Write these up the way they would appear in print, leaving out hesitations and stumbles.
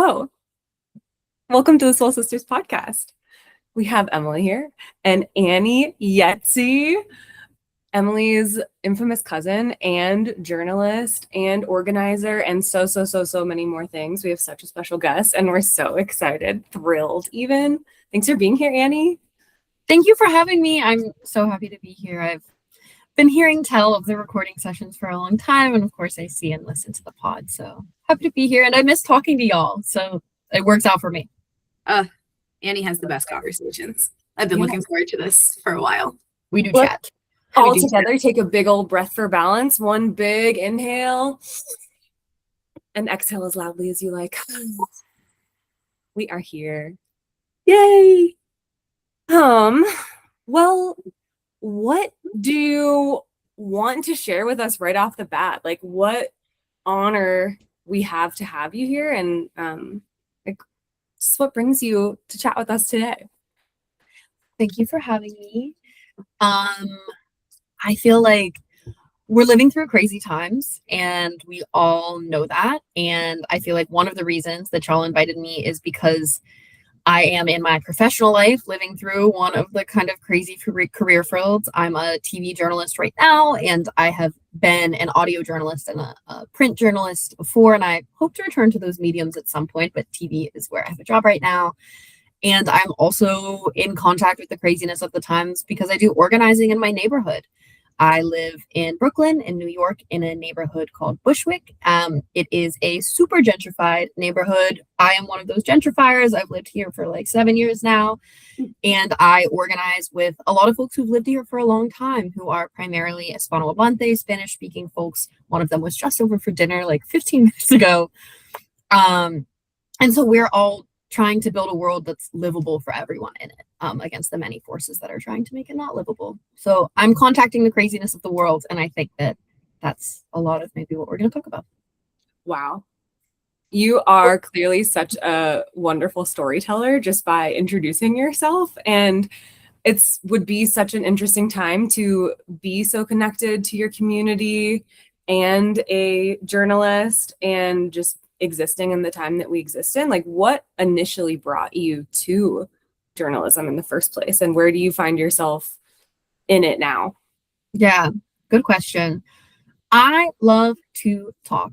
Hello. Welcome to the Soul Sisters podcast. We have Emily here and Annie Iezzi, Emily's infamous cousin and journalist and organizer and so many more things. We have such a special guest and we're so excited, thrilled even. Thanks for being here, Annie. Thank you for having me. I'm so happy to be here. I've been hearing tell of the recording sessions for a long time, and of course I see and listen to the pod, so happy to be here. And I miss talking to y'all, so it works out for me. Annie has the best conversations. I've been looking forward to this for a while. We do chat. All together, take a big old breath for balance. One big inhale and exhale as loudly as you like. We are here. Yay! Well, what do you want to share with us right off the bat? Like, what honor we have to have you here, and just what brings you to chat with us today? Thank you for having me. I feel like we're living through crazy times, and we all know that. And I feel like one of the reasons that y'all invited me is because I am in my professional life living through one of the kind of crazy career fields. I'm a TV journalist right now, and I have been an audio journalist and a print journalist before, and I hope to return to those mediums at some point, but TV is where I have a job right now. And I'm also in contact with the craziness of the times because I do organizing in my neighborhood. I live in Brooklyn, in New York, in a neighborhood called Bushwick. It is a super gentrified neighborhood. I am one of those gentrifiers. I've lived here for like 7 years now, and I organize with a lot of folks who've lived here for a long time, who are primarily Hispanohablante, Spanish-speaking folks. One of them was just over for dinner like 15 minutes ago. And so we're all trying to build a world that's livable for everyone in it, against the many forces that are trying to make it not livable. So I'm contacting the craziness of the world, and I think that that's a lot of maybe what we're going to talk about. Wow. You are clearly such a wonderful storyteller just by introducing yourself, and it would be such an interesting time to be so connected to your community and a journalist and just existing in the time that we exist in. Like, what initially brought you to journalism in the first place, and where do you find yourself in it now? Yeah, good question. I love to talk,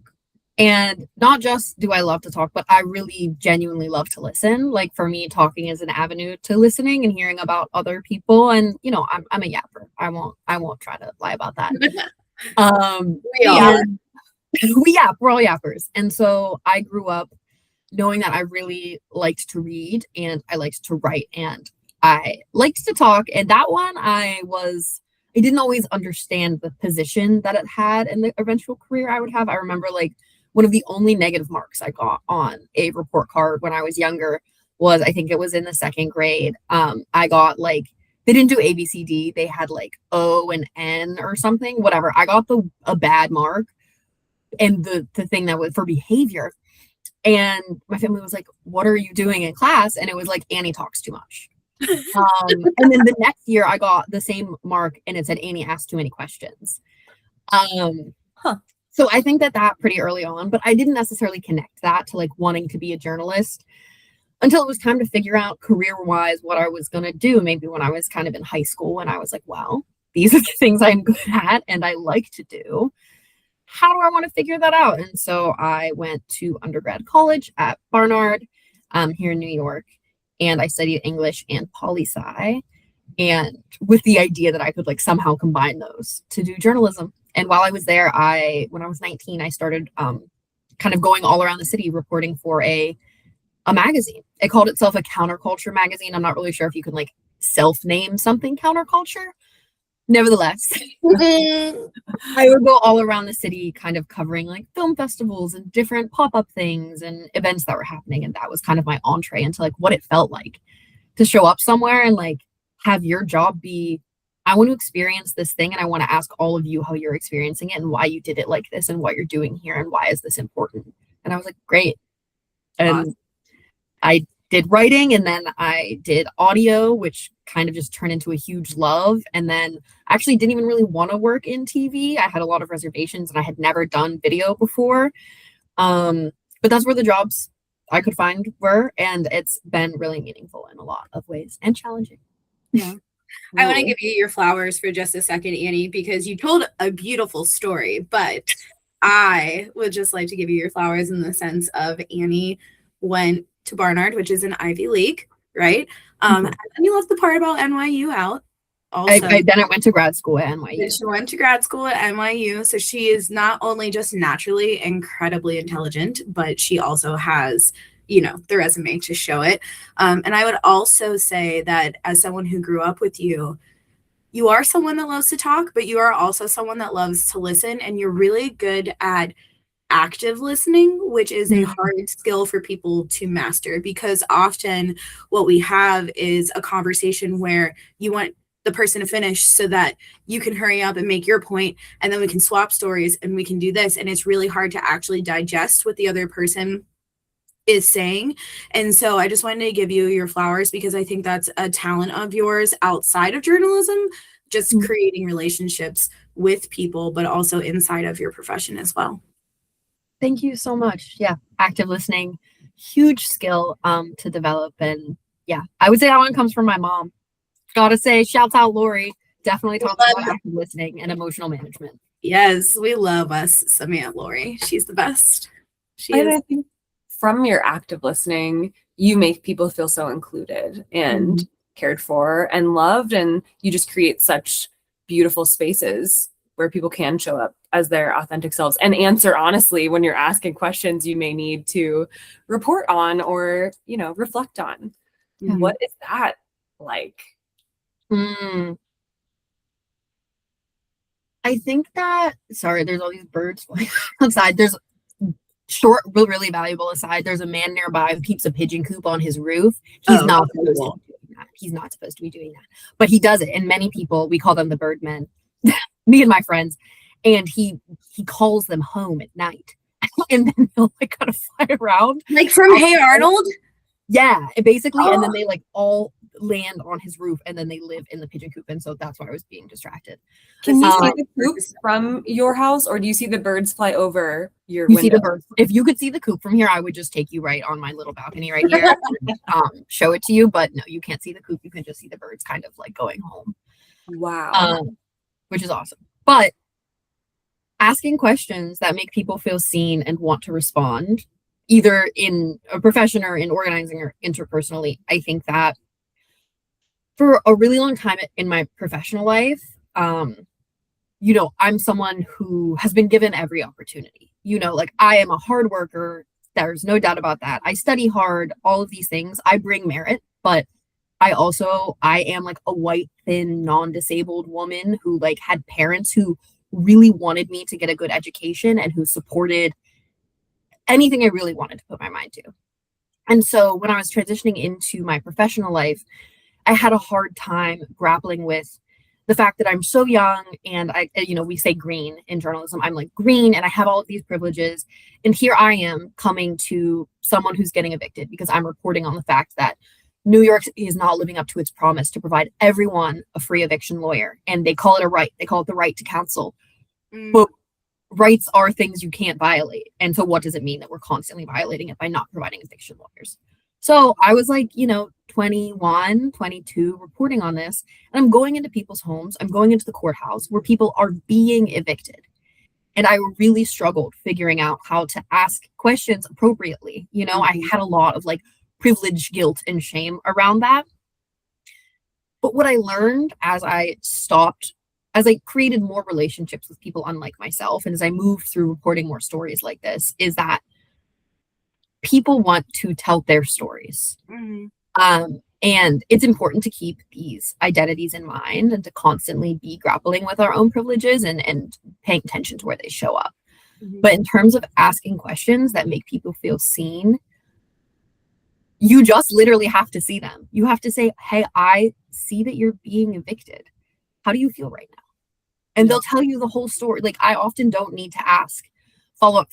and not just do I love to talk, but I really genuinely love to listen. Like, for me, talking is an avenue to listening and hearing about other people. And I'm a yapper. I won't try to lie about that. We are. We're all yappers. And so I grew up knowing that I really liked to read, and I liked to write, and I liked to talk. And that one, I didn't always understand the position that it had in the eventual career I would have. I remember like one of the only negative marks I got on a report card when I was younger was, I think it was in the second grade. I got like, they didn't do A, B, C, D. They had like O and N or something, whatever. I got a bad mark. And the thing that was for behavior, and my family was like, "What are you doing in class?" And it was like, "Annie talks too much." And then the next year I got the same mark, and it said, "Annie asked too many questions." So I think that pretty early on, but I didn't necessarily connect that to like wanting to be a journalist until it was time to figure out career-wise what I was going to do. Maybe when I was kind of in high school, and I was like, well, these are the things I'm good at and I like to do. How do I want to figure that out? And so I went to undergrad college at Barnard here in New York, and I studied English and poli-sci, and with the idea that I could like somehow combine those to do journalism. And while I was there, when I was 19, I started kind of going all around the city reporting for a magazine. It called itself a counterculture magazine. I'm not really sure if you can like self-name something counterculture. Nevertheless, I would go all around the city kind of covering like film festivals and different pop-up things and events that were happening. And that was kind of my entree into like what it felt like to show up somewhere and like have your job be, I want to experience this thing, and I want to ask all of you how you're experiencing it and why you did it like this and what you're doing here and why is this important. And I was like, great. And awesome. I did writing, and then I did audio, which kind of just turned into a huge love. And then I actually didn't even really want to work in TV. I had a lot of reservations, and I had never done video before. But that's where the jobs I could find were, and it's been really meaningful in a lot of ways and challenging. Yeah. I want to give you your flowers for just a second, Annie, because you told a beautiful story, but I would just like to give you your flowers in the sense of Annie went to Barnard, which is an Ivy League, right? And you left the part about NYU out. Also, then I went to grad school at NYU. She went to grad school at NYU, so she is not only just naturally incredibly intelligent, but she also has, the resume to show it. And I would also say that as someone who grew up with you, you are someone that loves to talk, but you are also someone that loves to listen, and you're really good at active listening, which is a hard skill for people to master, because often what we have is a conversation where you want the person to finish so that you can hurry up and make your point, and then we can swap stories and we can do this. And it's really hard to actually digest what the other person is saying. And so I just wanted to give you your flowers, because I think that's a talent of yours outside of journalism, just creating relationships with people, but also inside of your profession as well. Thank you so much. Yeah. Active listening, huge skill to develop. And yeah, I would say that one comes from my mom. Gotta say, shouts out Lori. Definitely talks about active listening and emotional management. Yes, we love us some Aunt Lori. She's the best. I think from your active listening, you make people feel so included and cared for and loved, and you just create such beautiful spaces where people can show up as their authentic selves and answer honestly when you're asking questions you may need to report on or, reflect on. What is that like? I think that, sorry, there's all these birds flying outside. There's really valuable aside. There's a man nearby who keeps a pigeon coop on his roof. He's not supposed to be doing that. He's not supposed to be doing that, but he does it. And many people, we call them the Birdmen, me and my friends, and he calls them home at night, and then he'll like kind of fly around, like from Hey Arnold. Yeah, basically, and then they like all land on his roof, and then they live in the pigeon coop, and so that's why I was being distracted. Can you see the coop from your house, or do you see the birds fly over your window? See the birds. If you could see the coop from here, I would just take you right on my little balcony right here, and, show it to you. But no, you can't see the coop. You can just see the birds kind of like going home. Wow, which is awesome. But asking questions that make people feel seen and want to respond, either in a profession or in organizing or interpersonally, I think that for a really long time in my professional life, I'm someone who has been given every opportunity. Like I am a hard worker. There's no doubt about that. I study hard, all of these things. I bring merit, but I am like a white, thin, non-disabled woman who like had parents who really wanted me to get a good education and who supported anything I really wanted to put my mind to. And so when I was transitioning into my professional life, I had a hard time grappling with the fact that I'm so young, and we say green in journalism. I'm like green and I have all of these privileges. And here I am coming to someone who's getting evicted because I'm reporting on the fact that New York is not living up to its promise to provide everyone a free eviction lawyer. And they call it a right. They call it the right to counsel. But rights are things you can't violate. And so what does it mean that we're constantly violating it by not providing eviction lawyers? So I was like, 21, 22, reporting on this. And I'm going into people's homes. I'm going into the courthouse where people are being evicted. And I really struggled figuring out how to ask questions appropriately. I had a lot of like privilege, guilt, and shame around that. But what I learned as I created more relationships with people unlike myself, and as I moved through reporting more stories like this, is that people want to tell their stories. And it's important to keep these identities in mind and to constantly be grappling with our own privileges and paying attention to where they show up. But in terms of asking questions that make people feel seen, you just literally have to see them. You have to say, hey, I see that you're being evicted. How do you feel right now? And they'll tell you the whole story. Like I often don't need to ask follow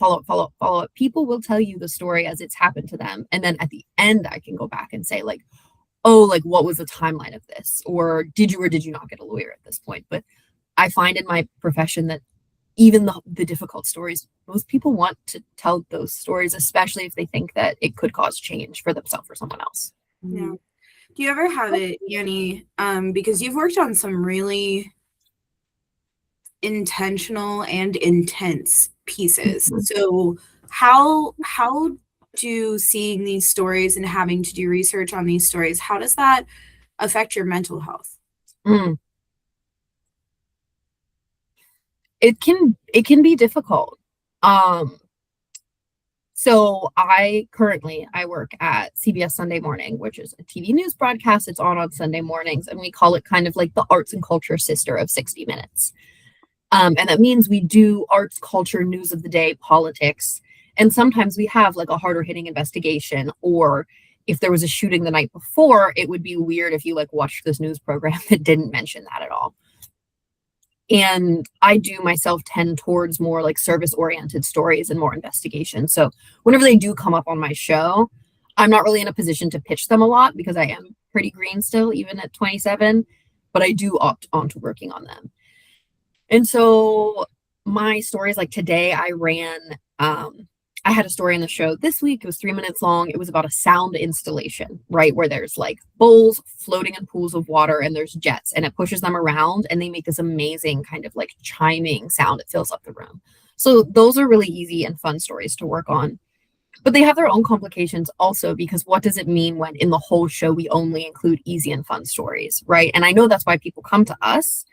up. People will tell you the story as it's happened to them. And then at the end, I can go back and say like, oh, like what was the timeline of this? Or did you not get a lawyer at this point? But I find in my profession that even the difficult stories, most people want to tell those stories, especially if they think that it could cause change for themselves or someone else. Yeah. Do you ever have it, Annie? Because you've worked on some really intentional and intense pieces. So how do seeing these stories and having to do research on these stories, how does that affect your mental health? It can be difficult. So I work at CBS Sunday Morning, which is a TV news broadcast. It's on Sunday mornings, and we call it kind of like the arts and culture sister of 60 Minutes. And that means we do arts, culture, news of the day, politics, and sometimes we have like a harder hitting investigation, or if there was a shooting the night before, it would be weird if you like watched this news program that didn't mention that at all. And I do myself tend towards more like service oriented stories and more investigation. So whenever they do come up on my show, I'm not really in a position to pitch them a lot because I am pretty green still, even at 27, but I do opt onto working on them. And so my stories, like today I had a story in the show this week. It was 3 minutes long. It was about a sound installation, right? Where there's like bowls floating in pools of water and there's jets and it pushes them around and they make this amazing kind of like chiming sound that fills up the room. So those are really easy and fun stories to work on. But they have their own complications also, because what does it mean when in the whole show we only include easy and fun stories, right? And I know that's why people come to us,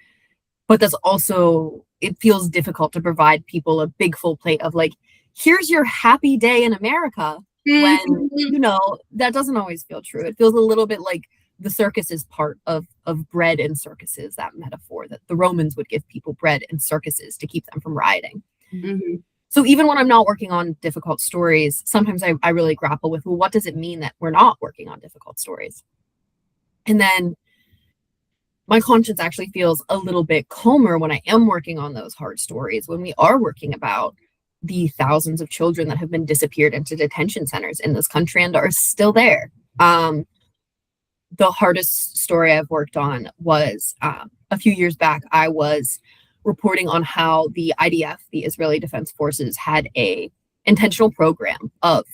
but that's also, it feels difficult to provide people a big full plate of like, here's your happy day in America, when, you know, that doesn't always feel true. It feels a little bit like the circus is part of bread and circuses, that metaphor that the Romans would give people bread and circuses to keep them from rioting. Mm-hmm. So even when I'm not working on difficult stories, sometimes I really grapple with, well, what does it mean that we're not working on difficult stories? And then my conscience actually feels a little bit calmer when I am working on those hard stories, when we are working about the thousands of children that have been disappeared into detention centers in this country and are still there. The hardest story I've worked on was a few years back. I was reporting on how the IDF, the Israeli Defense Forces, had a intentional program of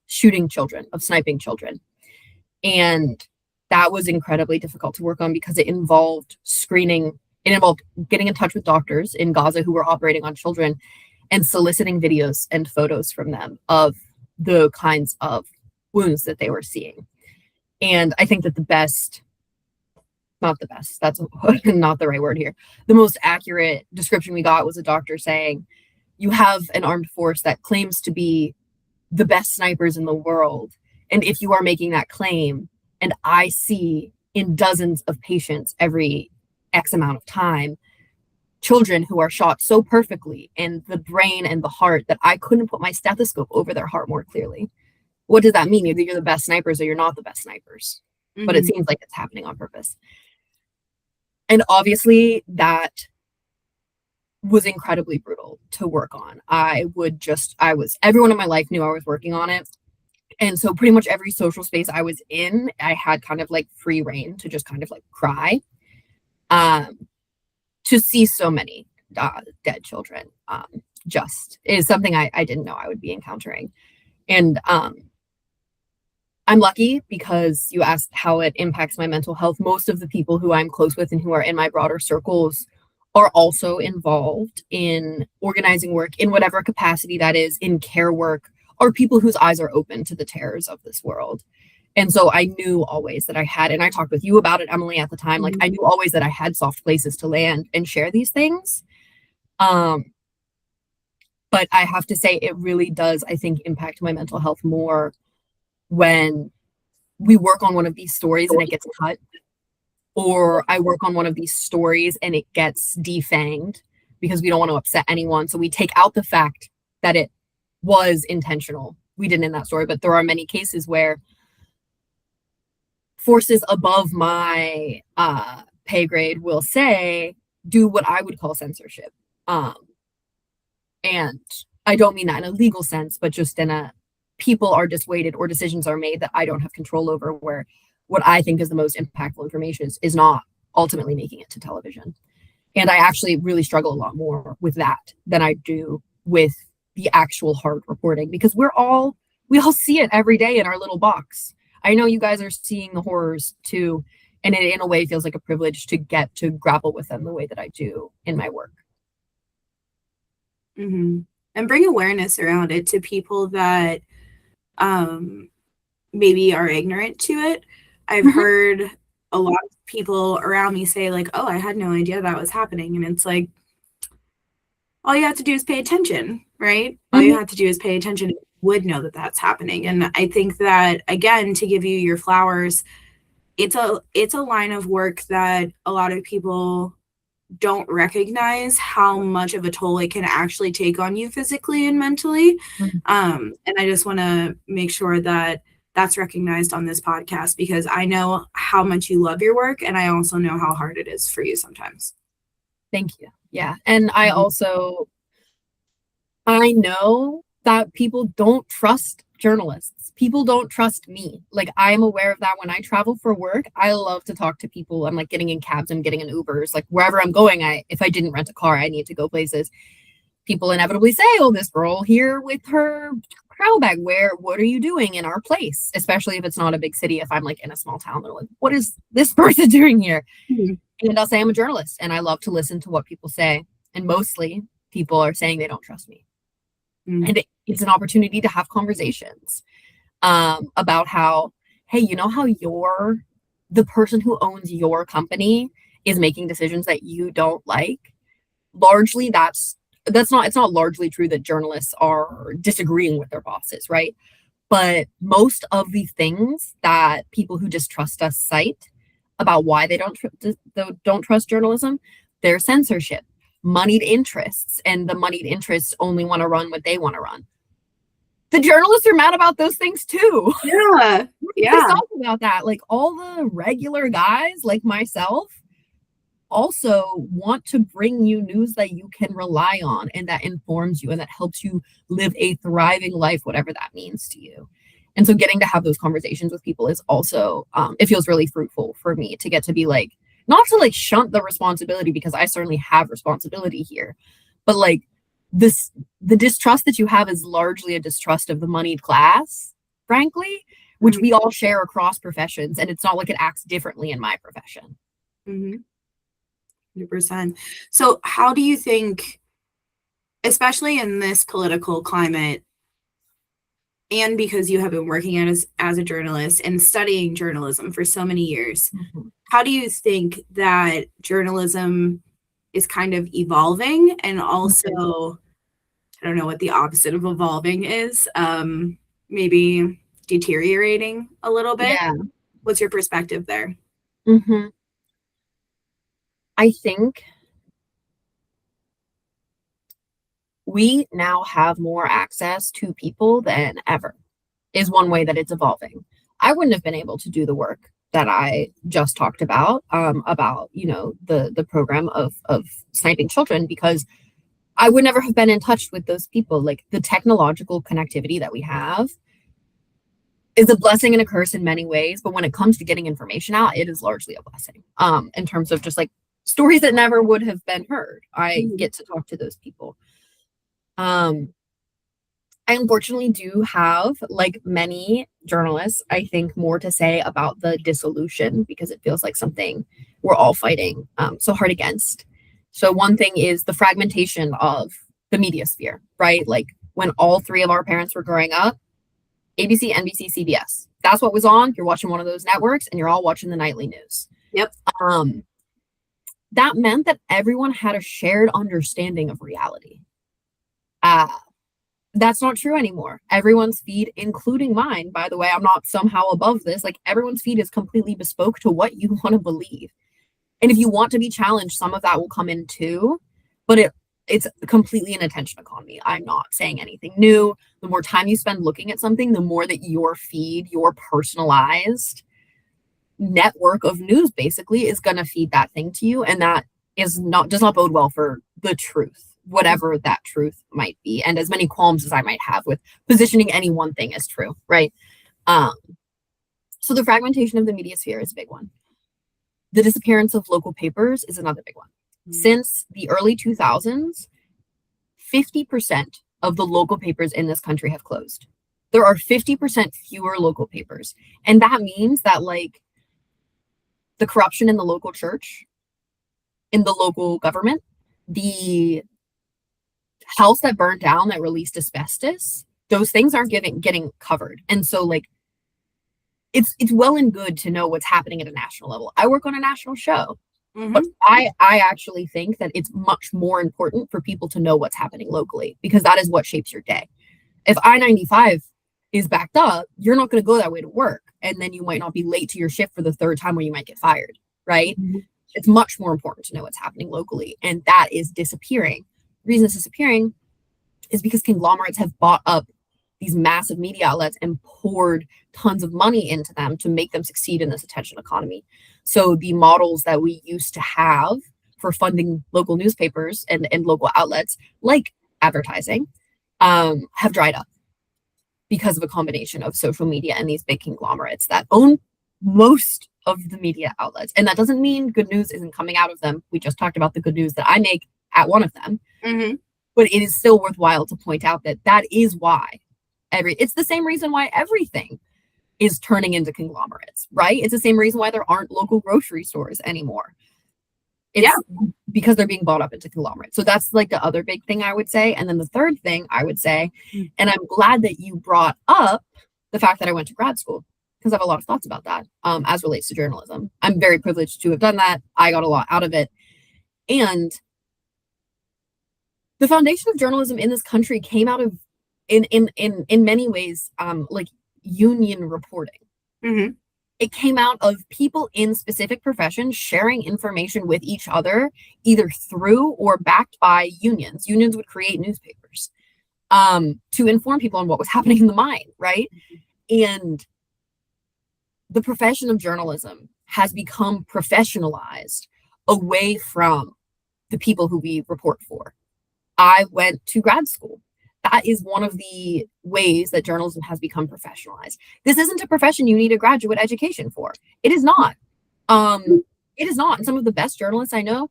shooting children, of sniping children. And that was incredibly difficult to work on because it involved screening, it involved getting in touch with doctors in Gaza who were operating on children and soliciting videos and photos from them of the kinds of wounds that they were seeing. And I think that not the best, that's not the right word here. The most accurate description we got was a doctor saying, you have an armed force that claims to be the best snipers in the world. And if you are making that claim, and I see in dozens of patients every X amount of time, children who are shot so perfectly in the brain and the heart that I couldn't put my stethoscope over their heart more clearly. What does that mean? Either you're the best snipers or you're not the best snipers. Mm-hmm. But it seems like it's happening on purpose. And obviously that was incredibly brutal to work on. Everyone in my life knew I was working on it. And so pretty much every social space I was in, I had kind of like free reign to just kind of like cry. To see so many dead children just is something I didn't know I would be encountering. And I'm lucky because you asked how it impacts my mental health. Most of the people who I'm close with and who are in my broader circles are also involved in organizing work in whatever capacity that is, in care work, or people whose eyes are open to the terrors of this world. And so I knew always that I had, and I talked with you about it, Emily, at the time, like I knew always that I had soft places to land and share these things. But I have to say it really does, I think, impact my mental health more when we work on one of these stories and it gets cut, or I work on one of these stories and it gets defanged because we don't want to upset anyone. So we take out the fact that it was intentional. We didn't in that story, but there are many cases where forces above my pay grade will say, do what I would call censorship. And I don't mean that in a legal sense, but just in a, people are dissuaded or decisions are made that I don't have control over, where what I think is the most impactful information is not ultimately making it to television. And I actually really struggle a lot more with that than I do with the actual hard reporting, because we all see it every day in our little box. I know you guys are seeing the horrors too, and it in a way feels like a privilege to get to grapple with them the way that I do in my work. Mm-hmm. And bring awareness around it to people that maybe are ignorant to it. I've heard a lot of people around me say like, oh, I had no idea that was happening. And it's like, all you have to do is pay attention, right? All you have to do is pay attention. You would know that that's happening. And I think that, again, to give you your flowers, it's a line of work that a lot of people don't recognize how much of a toll it can actually take on you physically and mentally. And I just want to make sure that that's recognized on this podcast, because I know how much you love your work, and I also know how hard it is for you sometimes. Thank you. Yeah. And I know that people don't trust journalists. People don't trust me. Like, I'm aware of that when I travel for work. I love to talk to people. I'm like getting in cabs, I'm getting in Ubers, like wherever I'm going. If I didn't rent a car, I need to go places. People inevitably say, oh, this girl here with her travel bag, what are you doing in our place? Especially if it's not a big city. If I'm like in a small town, they're like, what is this person doing here? And I'll say I'm a journalist, and I love to listen to what people say. And mostly people are saying they don't trust me. And it's an opportunity to have conversations about how, hey, you know how the person who owns your company is making decisions that you don't like? Largely, it's not largely true that journalists are disagreeing with their bosses, right? But most of the things that people who distrust us cite about why they don't trust journalism, they're censorship, moneyed interests, and the moneyed interests only want to run what they want to run. The journalists are mad about those things too. Yeah. Talk about that. Like, all the regular guys like myself also want to bring you news that you can rely on and that informs you and that helps you live a thriving life, whatever that means to you. And so getting to have those conversations with people is also, it feels really fruitful for me to get to be like, not to like shunt the responsibility, because I certainly have responsibility here, but like the distrust that you have is largely a distrust of the moneyed class, frankly, which we all share across professions. And it's not like it acts differently in my profession. 100%. So how do you think, especially in this political climate, and because you have been working as a journalist and studying journalism for so many years, how do you think that journalism is kind of evolving, and also, I don't know what the opposite of evolving is, maybe deteriorating a little bit? Yeah. What's your perspective there? I think we now have more access to people than ever, is one way that it's evolving. I wouldn't have been able to do the work that I just talked about, the program of sniping children, because I would never have been in touch with those people. Like, the technological connectivity that we have is a blessing and a curse in many ways, but when it comes to getting information out, it is largely a blessing. In terms of just like stories that never would have been heard, I get to talk to those people. I unfortunately do have, like many journalists, I think, more to say about the dissolution, because it feels like something we're all fighting so hard against. So one thing is the fragmentation of the media sphere, right? Like, when all three of our parents were growing up, ABC, NBC, CBS, that's what was on. You're watching one of those networks and you're all watching the nightly news. Yep. That meant that everyone had a shared understanding of reality. That's not true anymore. Everyone's feed, including mine, by the way, I'm not somehow above this. Like, everyone's feed is completely bespoke to what you want to believe. And if you want to be challenged, some of that will come in too, but it's completely an attention economy. I'm not saying anything new. The more time you spend looking at something, the more that your feed, your personalized network of news basically is going to feed that thing to you. And that does not bode well for the truth, whatever that truth might be. And as many qualms as I might have with positioning any one thing as true, right? So the fragmentation of the media sphere is a big one. The disappearance of local papers is another big one. Since the early 2000s, 50% of the local papers in this country have closed. There are 50% fewer local papers. And that means that, like, the corruption in the local church, in the local government, the house that burned down that released asbestos, those things aren't getting covered. And so, like, it's well and good to know what's happening at a national level. I work on a national show. But I actually think that it's much more important for people to know what's happening locally, because that is what shapes your day. If I-95 is backed up, you're not going to go that way to work. And then you might not be late to your shift for the third time, where you might get fired, right? It's much more important to know what's happening locally. And that is disappearing. The reason it's disappearing is because conglomerates have bought up these massive media outlets and poured tons of money into them to make them succeed in this attention economy. So the models that we used to have for funding local newspapers and local outlets, like advertising, have dried up because of a combination of social media and these big conglomerates that own most of the media outlets. And that doesn't mean good news isn't coming out of them. We just talked about the good news that I make at one of them. But it is still worthwhile to point out that that is why it's the same reason why everything is turning into conglomerates, right? It's the same reason why there aren't local grocery stores anymore. It's because they're being bought up into conglomerates. So that's like the other big thing I would say. And then the third thing I would say, and I'm glad that you brought up the fact that I went to grad school, because I have a lot of thoughts about that as relates to journalism. I'm very privileged to have done that. I got a lot out of it. And the foundation of journalism in this country came out of, in many ways, like union reporting. It came out of people in specific professions sharing information with each other, either through or backed by unions. Unions would create newspapers to inform people on what was happening in the mine, right? And the profession of journalism has become professionalized away from the people who we report for. I went to grad school. That is one of the ways that journalism has become professionalized. This isn't a profession you need a graduate education for. It is not. It is not. And some of the best journalists I know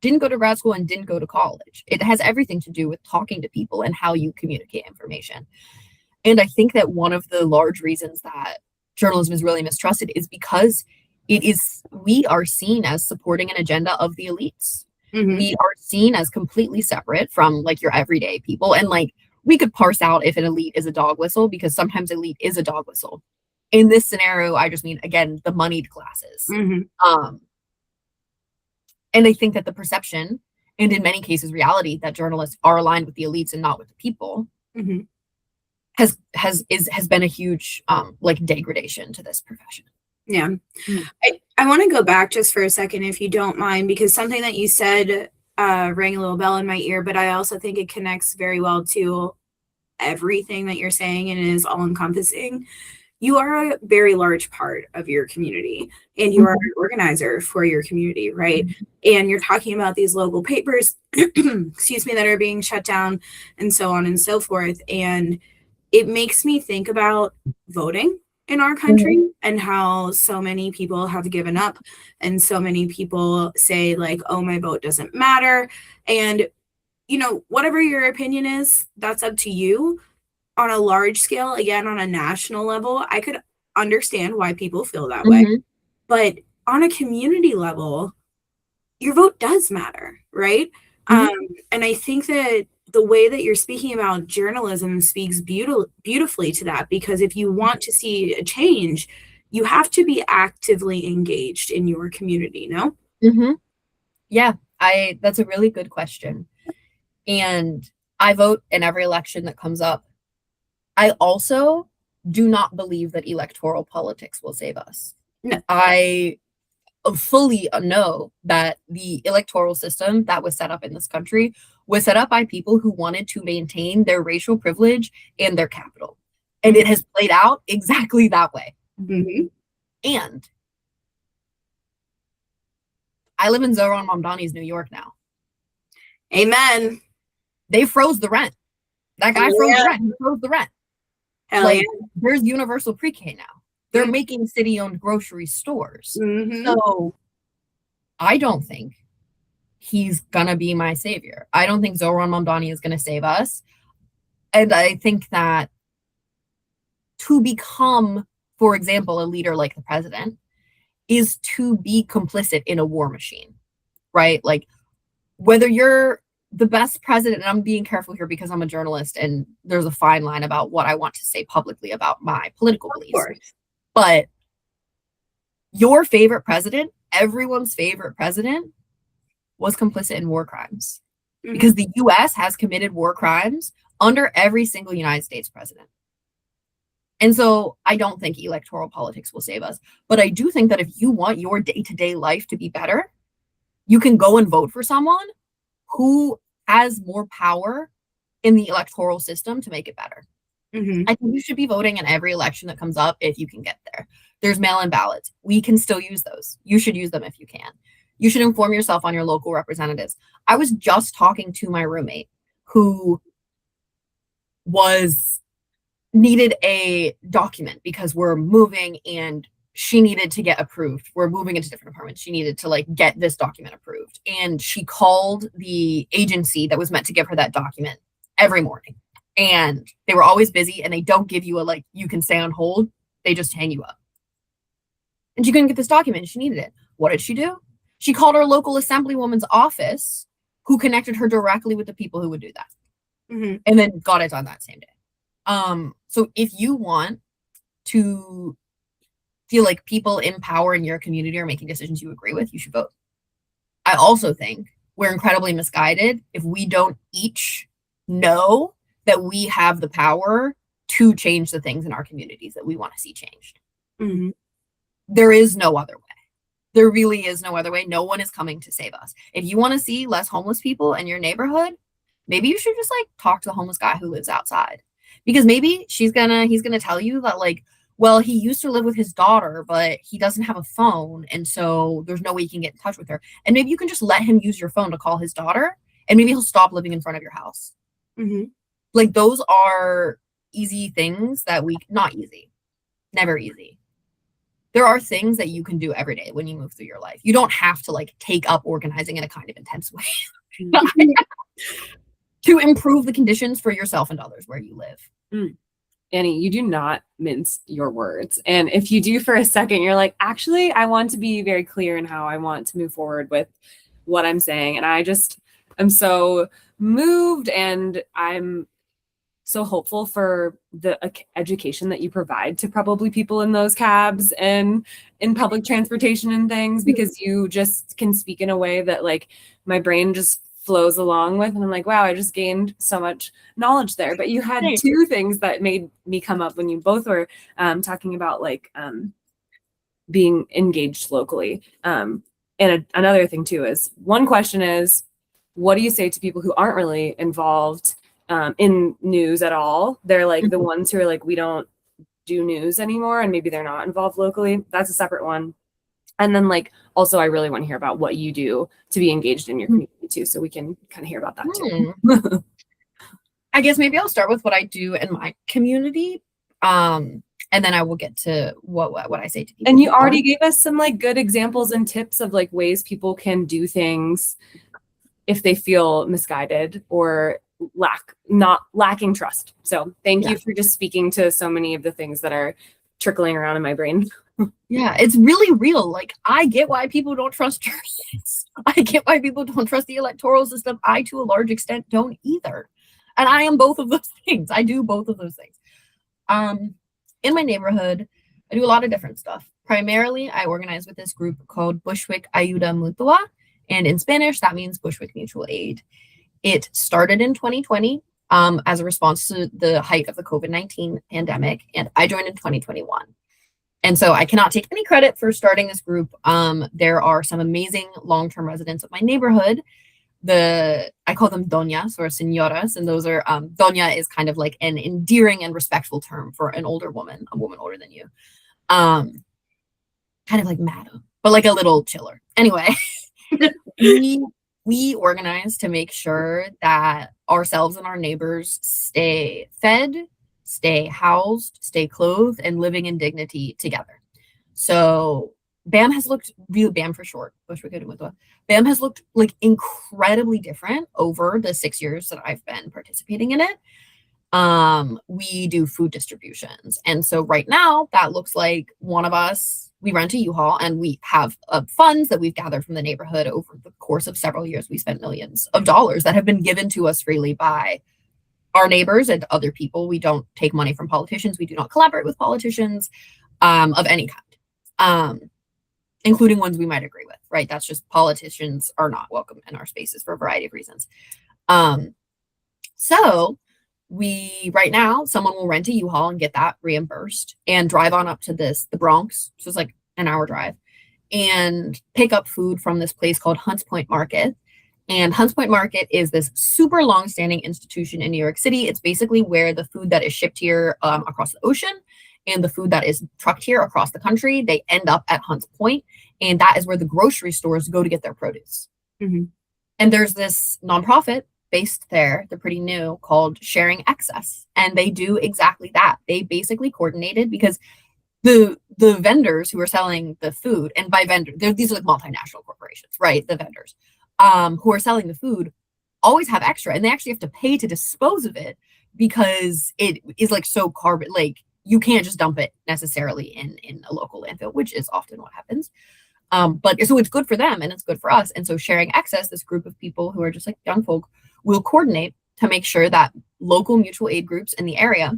didn't go to grad school and didn't go to college. It has everything to do with talking to people and how you communicate information. And I think that one of the large reasons that journalism is really mistrusted is because we are seen as supporting an agenda of the elites. We are seen as completely separate from, like, your everyday people. And, like, we could parse out if an elite is a dog whistle, because sometimes elite is a dog whistle. In this scenario, I just mean, again, the moneyed classes. And I think that the perception, and in many cases reality, that journalists are aligned with the elites and not with the people, has been a huge like degradation to this profession. I want to go back just for a second, if you don't mind, because something that you said rang a little bell in my ear, but I also think it connects very well to everything that you're saying and is all encompassing. You are a very large part of your community, and you are an organizer for your community, right? And you're talking about these local papers, excuse me, that are being shut down and so on and so forth. And it makes me think about voting in our country and how so many people have given up, and so many people say, like, oh, my vote doesn't matter. And, you know, whatever your opinion is, that's up to you. On a large scale, again, on a national level, I could understand why people feel that way. But on a community level, your vote does matter, right? And I think that the way that you're speaking about journalism speaks beautifully to that, because if you want to see a change, you have to be actively engaged in your community, no? Yeah, that's a really good question. And I vote in every election that comes up. I also do not believe that electoral politics will save us. No. I fully know that the electoral system that was set up in this country was set up by people who wanted to maintain their racial privilege and their capital. And it has played out exactly that way. And I live in Zohran Mamdani's New York now. Amen. They froze the rent. That guy froze the rent. He froze the rent. There's universal pre-K now. They're making city-owned grocery stores. So I don't think he's gonna be my savior. I don't think Zohran Mamdani is gonna save us. And I think that to become, for example, a leader like the president is to be complicit in a war machine, right? Like, whether you're the best president, and I'm being careful here because I'm a journalist and there's a fine line about what I want to say publicly about my political beliefs. But your favorite president, everyone's favorite president, was complicit in war crimes. Because the US has committed war crimes under every single United States president. And so I don't think electoral politics will save us. But I do think that if you want your day-to-day life to be better, you can go and vote for someone who has more power in the electoral system to make it better. I think you should be voting in every election that comes up if you can get there. There's mail-in ballots. We can still use those. You should use them if you can. You should inform yourself on your local representatives. I was just talking to my roommate who needed a document because we're moving and she needed to get approved. We're moving into different apartments. She needed to like get this document approved. And she called the agency that was meant to give her that document every morning. And they were always busy, and they don't give you you can stay on hold. They just hang you up. And she couldn't get this document and she needed it. What did she do? She called her local assemblywoman's office, who connected her directly with the people who would do that. And then got it done that same day. So if you want to feel like people in power in your community are making decisions you agree with, you should vote. I also think we're incredibly misguided if we don't each know that we have the power to change the things in our communities that we want to see changed. There is no other way. There really is no other way. No one is coming to save us. If you want to see less homeless people in your neighborhood, maybe you should just talk to the homeless guy who lives outside. Because maybe he's gonna tell you that well, he used to live with his daughter, but he doesn't have a phone, and so there's no way you can get in touch with her. And maybe you can just let him use your phone to call his daughter, and maybe he'll stop living in front of your house. Those are easy things that not easy, never easy. There are things that you can do every day when you move through your life. You don't have to take up organizing in a kind of intense way to improve the conditions for yourself and others where you live. Annie, you do not mince your words. And if you do for a second, you're like, actually, I want to be very clear in how I want to move forward with what I'm saying. And I'm so moved, and I'm so hopeful for the education that you provide to probably people in those cabs and in public transportation and things, because you just can speak in a way that my brain just flows along with. And I'm like, wow, I just gained so much knowledge there. But you had two things that made me come up when you both were talking about being engaged locally. And another thing too is, one question is, what do you say to people who aren't really involved in news at all? They're the ones who are we don't do news anymore, and maybe they're not involved locally. That's a separate one. And then also, I really want to hear about what you do to be engaged in your community too, so we can kind of hear about that too. I guess maybe I'll start with what I do in my community, and then I will get to what I say to people. And you already gave us some good examples and tips of ways people can do things if they feel misguided or lacking trust. So thank you for just speaking to so many of the things that are trickling around in my brain. Yeah, it's really real. I get why people don't trust journalists. I get why people don't trust the electoral system. I, to a large extent, don't either. And I am both of those things. I do both of those things. In my neighborhood, I do a lot of different stuff. Primarily, I organize with this group called Bushwick Ayuda Mutua. And in Spanish, that means Bushwick Mutual Aid. It started in 2020 as a response to the height of the COVID-19 pandemic, and I joined in 2021. And so I cannot take any credit for starting this group. There are some amazing long-term residents of my neighborhood. I call them doñas or señoras, and those are doña is kind of an endearing and respectful term for an older woman, a woman older than you. Kind of like madam, but a little chiller. Anyway, we organize to make sure that ourselves and our neighbors stay fed, stay housed, stay clothed, and living in dignity together. So BAM has looked really, BAM for short, Bush Brigade with BAM has looked like incredibly different over the 6 years that I've been participating in it. We do food distributions. And so right now that looks like one of us, we rent a U-Haul and we have funds that we've gathered from the neighborhood over the course of several years. We spent millions of dollars that have been given to us freely by our neighbors and other people. We don't take money from politicians. We do not collaborate with politicians of any kind, including ones we might agree with, right? That's just, politicians are not welcome in our spaces for a variety of reasons. So we, right now, someone will rent a U-Haul and get that reimbursed and drive on up to the Bronx. So it's like an hour drive, and pick up food from this place called Hunts Point Market. And Hunts Point Market is this super long-standing institution in New York City. It's basically where the food that is shipped here across the ocean and the food that is trucked here across the country, they end up at Hunts Point. And that is where the grocery stores go to get their produce. Mm-hmm. And there's this nonprofit based there, they're pretty new, called Sharing Excess. And they do exactly that. They basically coordinated, because the vendors who are selling the food, and by vendor, these are like multinational corporations, right? The vendors who are selling the food always have extra, and they actually have to pay to dispose of it, because it is like so carbon, like you can't just dump it necessarily in a local landfill, which is often what happens. But so it's good for them and it's good for us. And so Sharing Excess, this group of people who are just like young folk, will coordinate to make sure that local mutual aid groups in the area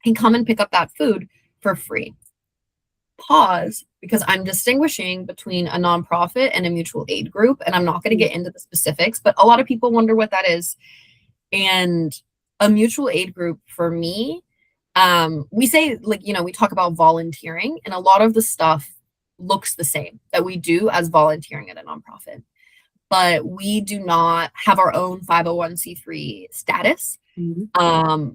can come and pick up that food for free. Pause, because I'm distinguishing between a nonprofit and a mutual aid group, and I'm not going to get into the specifics, but a lot of people wonder what that is. And a mutual aid group, for me, we say, like, you know, we talk about volunteering, and a lot of the stuff looks the same that we do as volunteering at a nonprofit, but we do not have our own 501c3 status. Mm-hmm.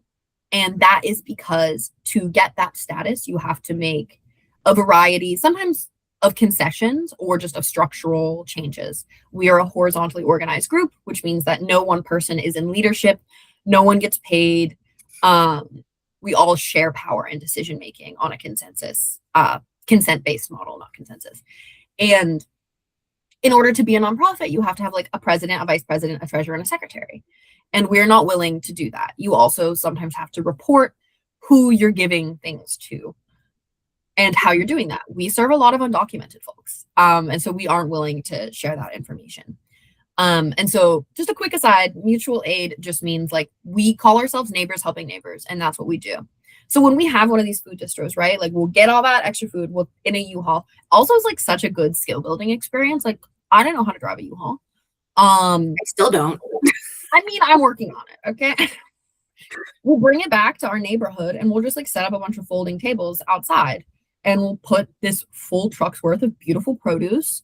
And that is because to get that status, you have to make a variety, sometimes of concessions or just of structural changes. We are a horizontally organized group, which means that no one person is in leadership, no one gets paid. We all share power and decision making on a consensus, consent-based model, not consensus. And in order to be a nonprofit, you have to have like a president, a vice president, a treasurer, and a secretary. And we're not willing to do that. You also sometimes have to report who you're giving things to and how you're doing that. We serve a lot of undocumented folks. And so we aren't willing to share that information. And so just a quick aside, mutual aid just means like we call ourselves neighbors helping neighbors, and that's what we do. So when we have one of these food distros, right, like we'll get all that extra food in a U-Haul. Also, it's like such a good skill building experience. Like I don't know how to drive a U-Haul. I still don't. I mean, I'm working on it. Okay. We'll bring it back to our neighborhood and we'll just like set up a bunch of folding tables outside, and we'll put this full truck's worth of beautiful produce.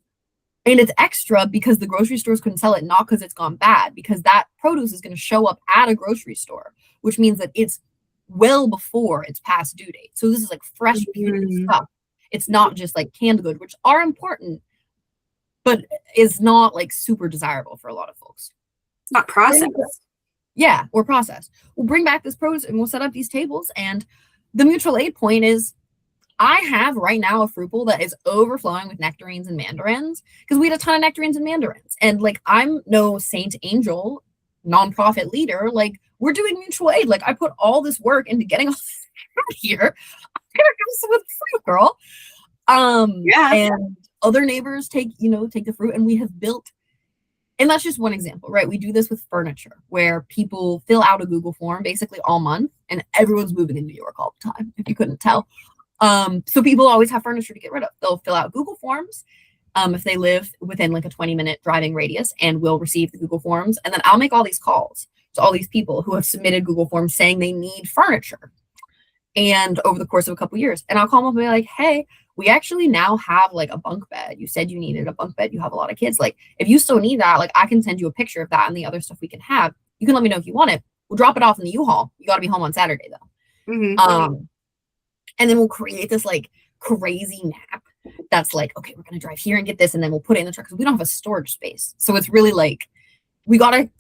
And it's extra because the grocery stores couldn't sell it, not because it's gone bad, because that produce is going to show up at a grocery store, which means that it's well before its past due date. So this is like fresh stuff. It's not just like canned good, which are important, but is not like super desirable for a lot of folks. It's not processed. Yeah, or processed. We'll bring back this produce and we'll set up these tables. And the mutual aid point is, I have right now a fruit bowl that is overflowing with nectarines and mandarins, because we had a ton of nectarines and mandarins. And like, I'm no Saint Angel nonprofit leader. Like, we're doing mutual aid. Like, I put all this work into getting all this fruit here. I'm gonna do some of the fruit, girl. Yeah. And other neighbors take the fruit, and we have built. And that's just one example, right? We do this with furniture, where people fill out a Google form basically all month, and everyone's moving in New York all the time, if you couldn't tell. So people always have furniture to get rid of. They'll fill out Google forms if they live within like a 20-minute driving radius, and we'll receive the Google forms. And then I'll make all these calls to all these people who have submitted Google forms saying they need furniture. And over the course of a couple years, and I'll call them up and be like, hey, we actually now have like a bunk bed. You said you needed a bunk bed. You have a lot of kids. Like, if you still need that, like I can send you a picture of that and the other stuff we can have. You can let me know if you want it. We'll drop it off in the U-Haul. You got to be home on Saturday though. Mm-hmm. And then we'll create this like crazy map that's like, okay, we're going to drive here and get this. And then we'll put it in the truck, because we don't have a storage space. So it's really like, we got to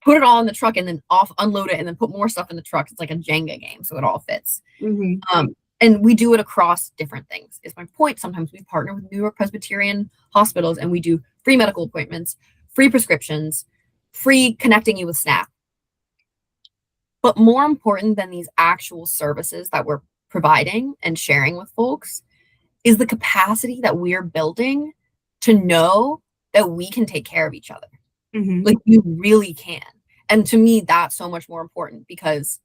put it all in the truck and then unload it and then put more stuff in the truck. It's like a Jenga game. So it all fits. Mm-hmm. And we do it across different things, is my point. Sometimes we partner with New York Presbyterian hospitals and we do free medical appointments, free prescriptions, free connecting you with SNAP. But more important than these actual services that we're providing and sharing with folks is the capacity that we're building to know that we can take care of each other. Like, you really can. And to me, that's so much more important, because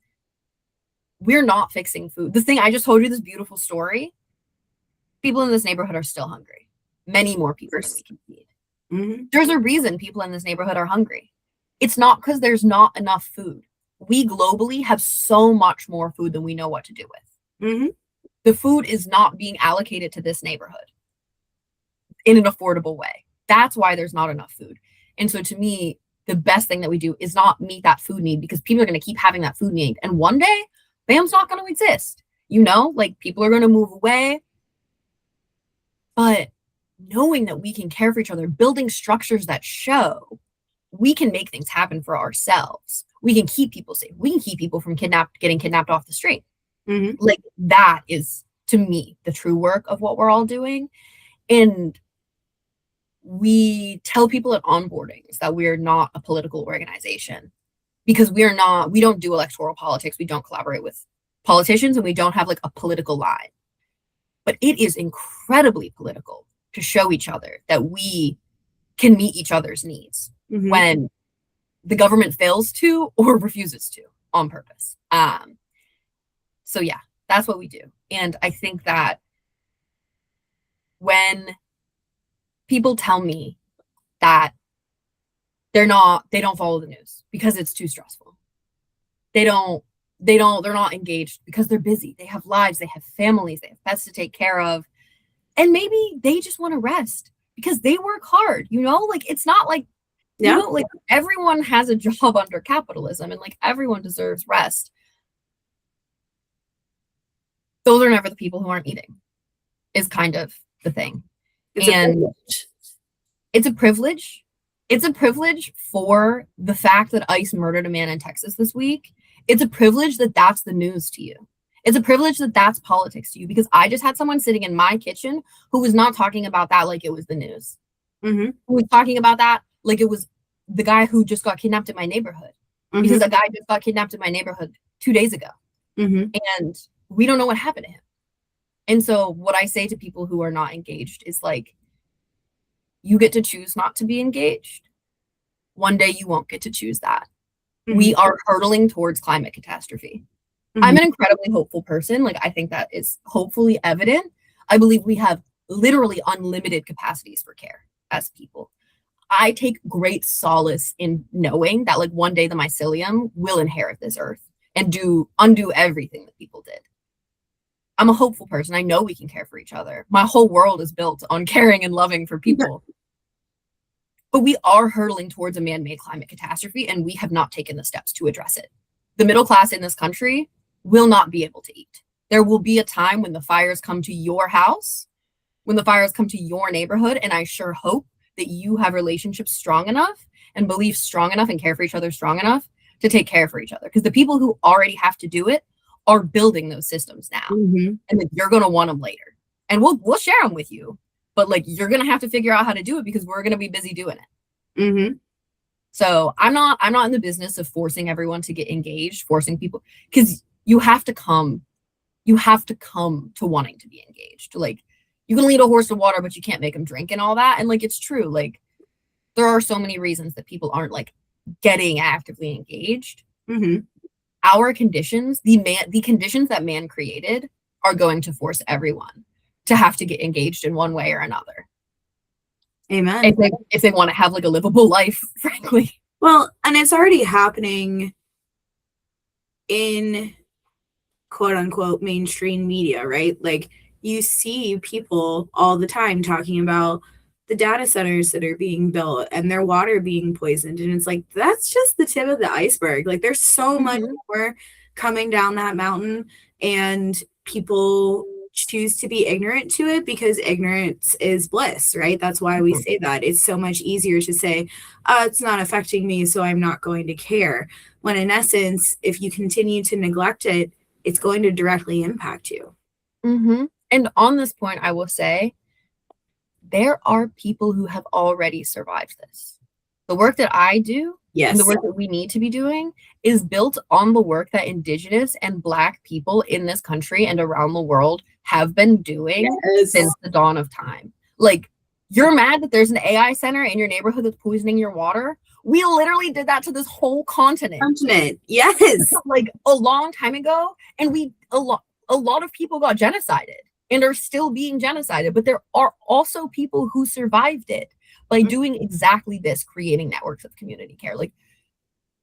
we're not fixing food. The thing, I just told you this beautiful story. People in this neighborhood are still hungry. Many more people than we can feed. There's a reason people in this neighborhood are hungry. It's not because there's not enough food. We globally have so much more food than we know what to do with. The food is not being allocated to this neighborhood in an affordable way. That's why there's not enough food. And so to me, the best thing that we do is not meet that food need, because people are going to keep having that food need. And one day, BAM's not going to exist. You know, like, people are going to move away. But knowing that we can care for each other, building structures that show we can make things happen for ourselves. We can keep people safe. We can keep people from getting kidnapped off the street. Like, that is, to me, the true work of what we're all doing. And we tell people at onboardings that we're not a political organization, because we don't do electoral politics. We don't collaborate with politicians, and we don't have like a political line. But it is incredibly political to show each other that we can meet each other's needs when the government fails to or refuses to on purpose. So yeah, that's what we do. And I think that when people tell me that they're not follow the news because it's too stressful, they're not engaged because they're busy, they have lives, they have families, they have pets to take care of, and maybe they just want to rest because they work hard, you know, like, it's not like, you know, like, everyone has a job under capitalism, and like, everyone deserves rest. Those are never the people who aren't eating, is kind of the thing. It's a privilege. It's a privilege for the fact that ICE murdered a man in Texas this week. It's a privilege that that's the news to you. It's a privilege that that's politics to you, because I just had someone sitting in my kitchen who was not talking about that like it was the news. Who was talking about that like it was the guy who just got kidnapped in my neighborhood. Because a guy just got kidnapped in my neighborhood 2 days ago. And we don't know what happened to him. And so what I say to people who are not engaged is, like, you get to choose not to be engaged. One day you won't get to choose that. We are hurtling towards climate catastrophe. I'm an incredibly hopeful person. Like, I think that is hopefully evident. I believe we have literally unlimited capacities for care as people. I take great solace in knowing that, like, one day the mycelium will inherit this earth and undo everything that people did. I'm a hopeful person. I know we can care for each other. My whole world is built on caring and loving for people. But we are hurtling towards a man-made climate catastrophe, and we have not taken the steps to address it. The middle class in this country will not be able to eat. There will be a time when the fires come to your house, when the fires come to your neighborhood, and I sure hope that you have relationships strong enough and beliefs strong enough and care for each other strong enough to take care for each other. Because the people who already have to do it are building those systems now, and then you're going to want them later, and we'll share them with you, but, like, you're going to have to figure out how to do it because we're going to be busy doing it. So I'm not in the business of forcing everyone to get engaged, forcing people, because you have to come to wanting to be engaged. Like, you can lead a horse to water, but you can't make him drink and all that. And, like, it's true. Like, there are so many reasons that people aren't, like, getting actively engaged. Our conditions, the conditions that man created, are going to force everyone to have to get engaged in one way or another. Amen. If they want to have, like, a livable life, frankly. Well, and it's already happening in quote unquote mainstream media, right? Like, you see people all the time talking about the data centers that are being built and their water being poisoned. And it's like, that's just the tip of the iceberg. Like, there's so much more coming down that mountain, and people choose to be ignorant to it because ignorance is bliss, right? That's why we say that. It's so much easier to say, it's not affecting me, so I'm not going to care. When in essence, if you continue to neglect it, it's going to directly impact you. And on this point, I will say there are people who have already survived this. The work that I do and the Yes. work that we need to be doing is built on the work that Indigenous and Black people in this country and around the world have been doing Yes. since the dawn of time. Like, you're mad that there's an AI center in your neighborhood that's poisoning your water? We literally did that to this whole continent. Yes. Like a long time ago, and a lot of people got genocided and are still being genocided, but there are also people who survived it by doing exactly this, creating networks of community care. Like,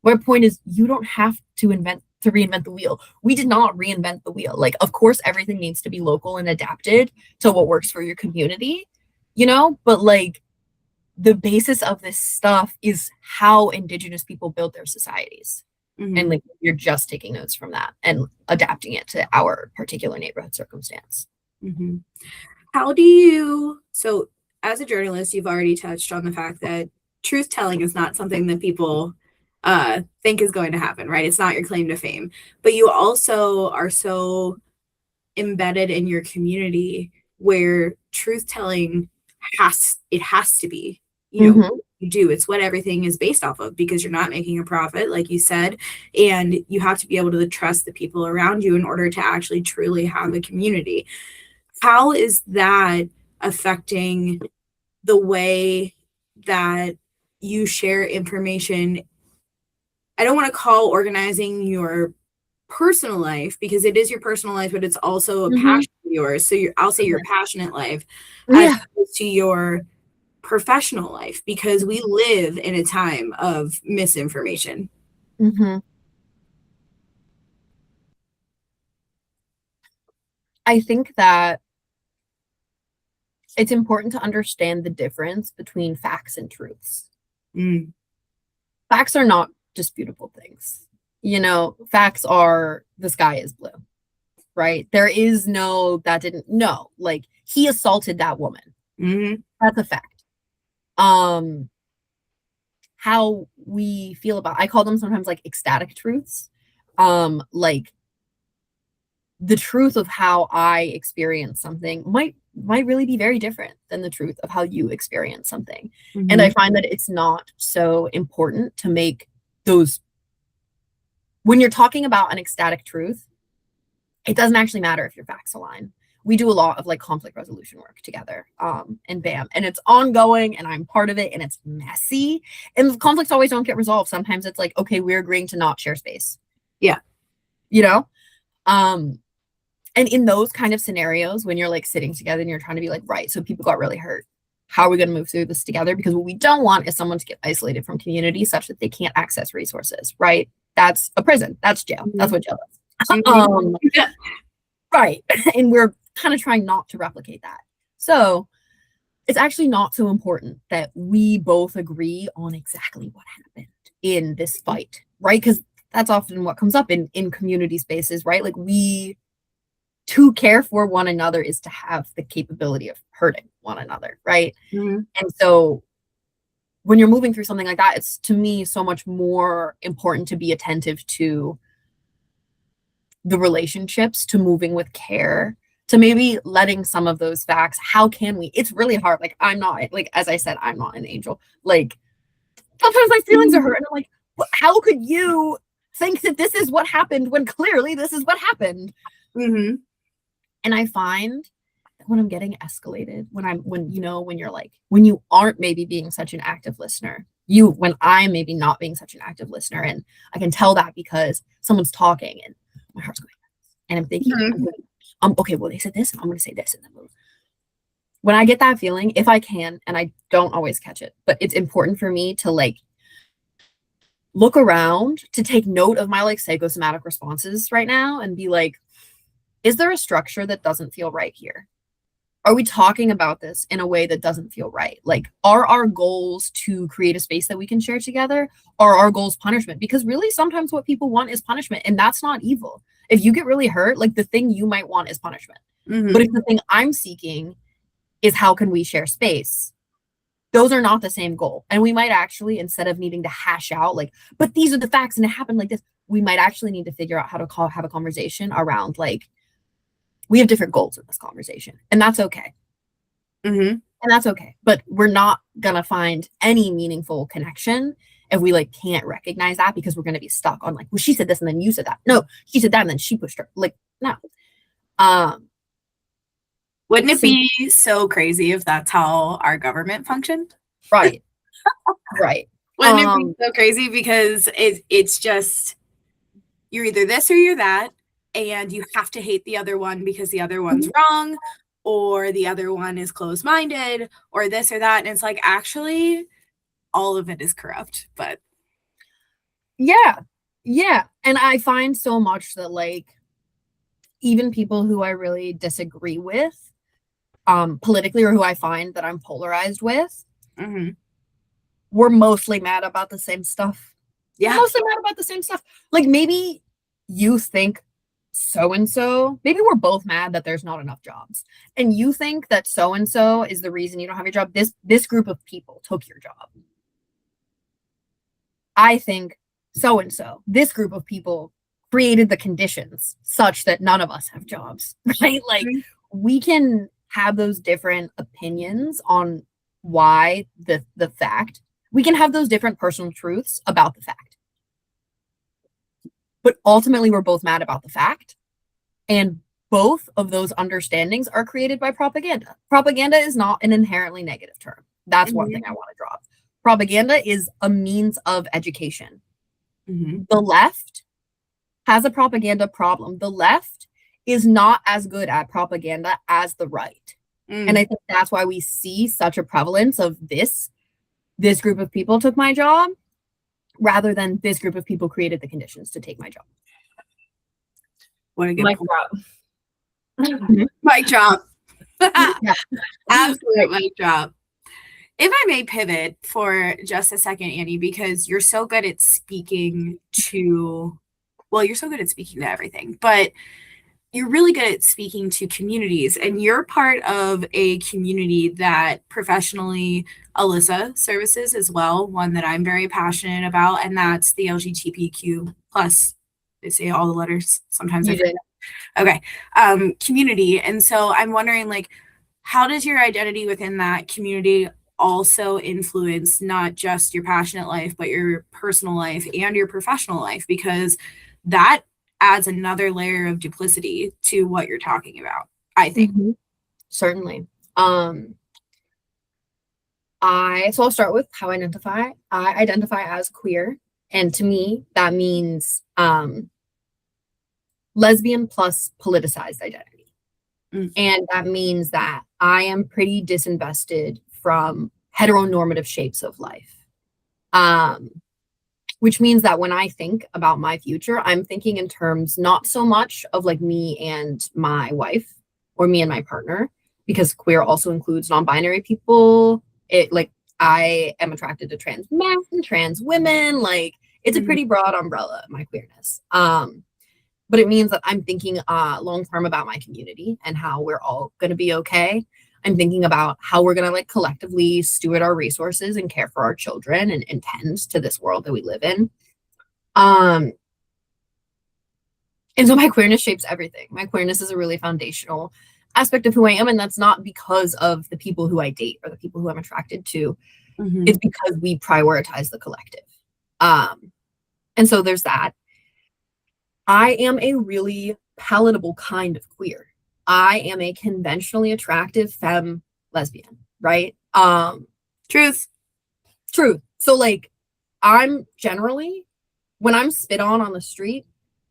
my point is, you don't have to reinvent the wheel. We did not reinvent the wheel. Like, of course, everything needs to be local and adapted to what works for your community, but like, the basis of this stuff is how Indigenous people build their societies. And like, you're just taking notes from that and adapting it to our particular neighborhood circumstance. How do you, so as a journalist, you've already touched on the fact that truth telling is not something that people think is going to happen, right? It's not your claim to fame, but you also are so embedded in your community where truth telling has to be, you do. It's what everything is based off of, because you're not making a profit, like you said, and you have to be able to trust the people around you in order to actually truly have a community. How is that affecting the way that you share information? I don't want to call organizing your personal life, because it is your personal life, but it's also a passion of yours. So I'll say your passionate life as opposed to your professional life, because we live in a time of misinformation. I think that it's important to understand the difference between facts and truths. Facts are not disputable things. Facts are the sky is blue, right? There is no, like, he assaulted that woman. That's a fact. How we feel about, I call them sometimes like ecstatic truths. Like, the truth of how I experience something might really be very different than the truth of how you experience something. And I find that it's not so important to make those, when you're talking about an ecstatic truth, it doesn't actually matter if your facts align. We do a lot of like conflict resolution work together, and BAM, and it's ongoing, and I'm part of it, and it's messy, and the conflicts always don't get resolved. Sometimes it's like, okay, we're agreeing to not share space. And in those kind of scenarios, when you're like sitting together and you're trying to be like, right, so people got really hurt, how are we going to move through this together? Because what we don't want is someone to get isolated from community such that they can't access resources, right? That's a prison. That's jail. That's what jail is. Right. And we're kind of trying not to replicate that. So it's actually not so important that we both agree on exactly what happened in this fight, right? Because that's often what comes up in community spaces, right? Like, to care for one another is to have the capability of hurting one another, right? And so when you're moving through something like that, it's, to me, so much more important to be attentive to the relationships, to moving with care, to maybe letting some of those facts, how can we, it's really hard. Like, I'm not, like, as I said, I'm not an angel. Like, sometimes my feelings are hurt, and I'm like, how could you think that this is what happened when clearly this is what happened? And I find that when I'm getting escalated, when you aren't maybe being such an active listener, when I'm maybe not being such an active listener, and I can tell that because someone's talking and my heart's going, and I'm thinking, okay, well, they said this, and I'm going to say this, and then when I get that feeling, if I can, and I don't always catch it, but it's important for me to like look around, to take note of my like psychosomatic responses right now, and be like, is there a structure that doesn't feel right here? Are we talking about this in a way that doesn't feel right? Like, are our goals to create a space that we can share together? Are our goals punishment? Because really, sometimes what people want is punishment, and that's not evil. If you get really hurt, like, the thing you might want is punishment. But if the thing I'm seeking is how can we share space, those are not the same goal. And we might actually, instead of needing to hash out like, but these are the facts and it happened like this, we might actually need to figure out how to have a conversation around like, we have different goals in this conversation, and that's okay. Mm-hmm. And that's okay. But we're not gonna find any meaningful connection if we like can't recognize that, because we're gonna be stuck on like, well, she said this and then you said that. No, she said that and then she pushed her. Like, no. Wouldn't it be so crazy if that's how our government functioned? Right. Right. Wouldn't it be so crazy? Because it's just, you're either this or you're that, and you have to hate the other one because the other one's wrong, or the other one is closed-minded, or this or that. And it's like, actually, all of it is corrupt. But yeah. And I find so much that like even people who I really disagree with politically, or who I find that I'm polarized with, we're mostly mad about the same stuff. Yeah. We're mostly mad about the same stuff. Like maybe you think so-and-so, maybe we're both mad that there's not enough jobs. And you think that so-and-so is the reason you don't have your job. This group of people took your job. I think so-and-so, this group of people created the conditions such that none of us have jobs, right? Like we can have those different opinions on why the fact, we can have those different personal truths about the fact. But ultimately, we're both mad about the fact. And both of those understandings are created by propaganda. Propaganda is not an inherently negative term. That's one thing I want to drop. Propaganda is a means of education. The left has a propaganda problem. The left is not as good at propaganda as the right. And I think that's why we see such a prevalence of this group of people took my job, rather than this group of people created the conditions to take my job. What a good Mic point. drop. Mic drop. Yeah. Absolute mic drop. If I may pivot for just a second, Annie, because you're so good at speaking to, well, you're so good at speaking to everything, but you're really good at speaking to communities, and you're part of a community that professionally Alyssa services as well, one that I'm very passionate about, and that's the LGBTQ plus. They say all the letters. Sometimes I forget. Okay. Community. And so I'm wondering, like, how does your identity within that community also influence not just your passionate life, but your personal life and your professional life? Because that adds another layer of duplicity to what you're talking about, I think. Certainly. I'll start with how I identify. I identify as queer, and to me that means lesbian plus politicized identity. And that means that I am pretty disinvested from heteronormative shapes of life. Which means that when I think about my future, I'm thinking in terms not so much of like me and my wife or me and my partner, because queer also includes non-binary people. It like I am attracted to trans men, trans women, like it's a pretty broad umbrella, my queerness. But it means that I'm thinking long-term about my community and how we're all going to be okay. I'm thinking about how we're going to like collectively steward our resources and care for our children and tend to this world that we live in. And so my queerness shapes everything. My queerness is a really foundational aspect of who I am. And that's not because of the people who I date or the people who I'm attracted to. It's because we prioritize the collective. And so there's that. I am a really palatable kind of queer. I am a conventionally attractive femme lesbian, right? Truth. So like I'm generally, when I'm spit on the street,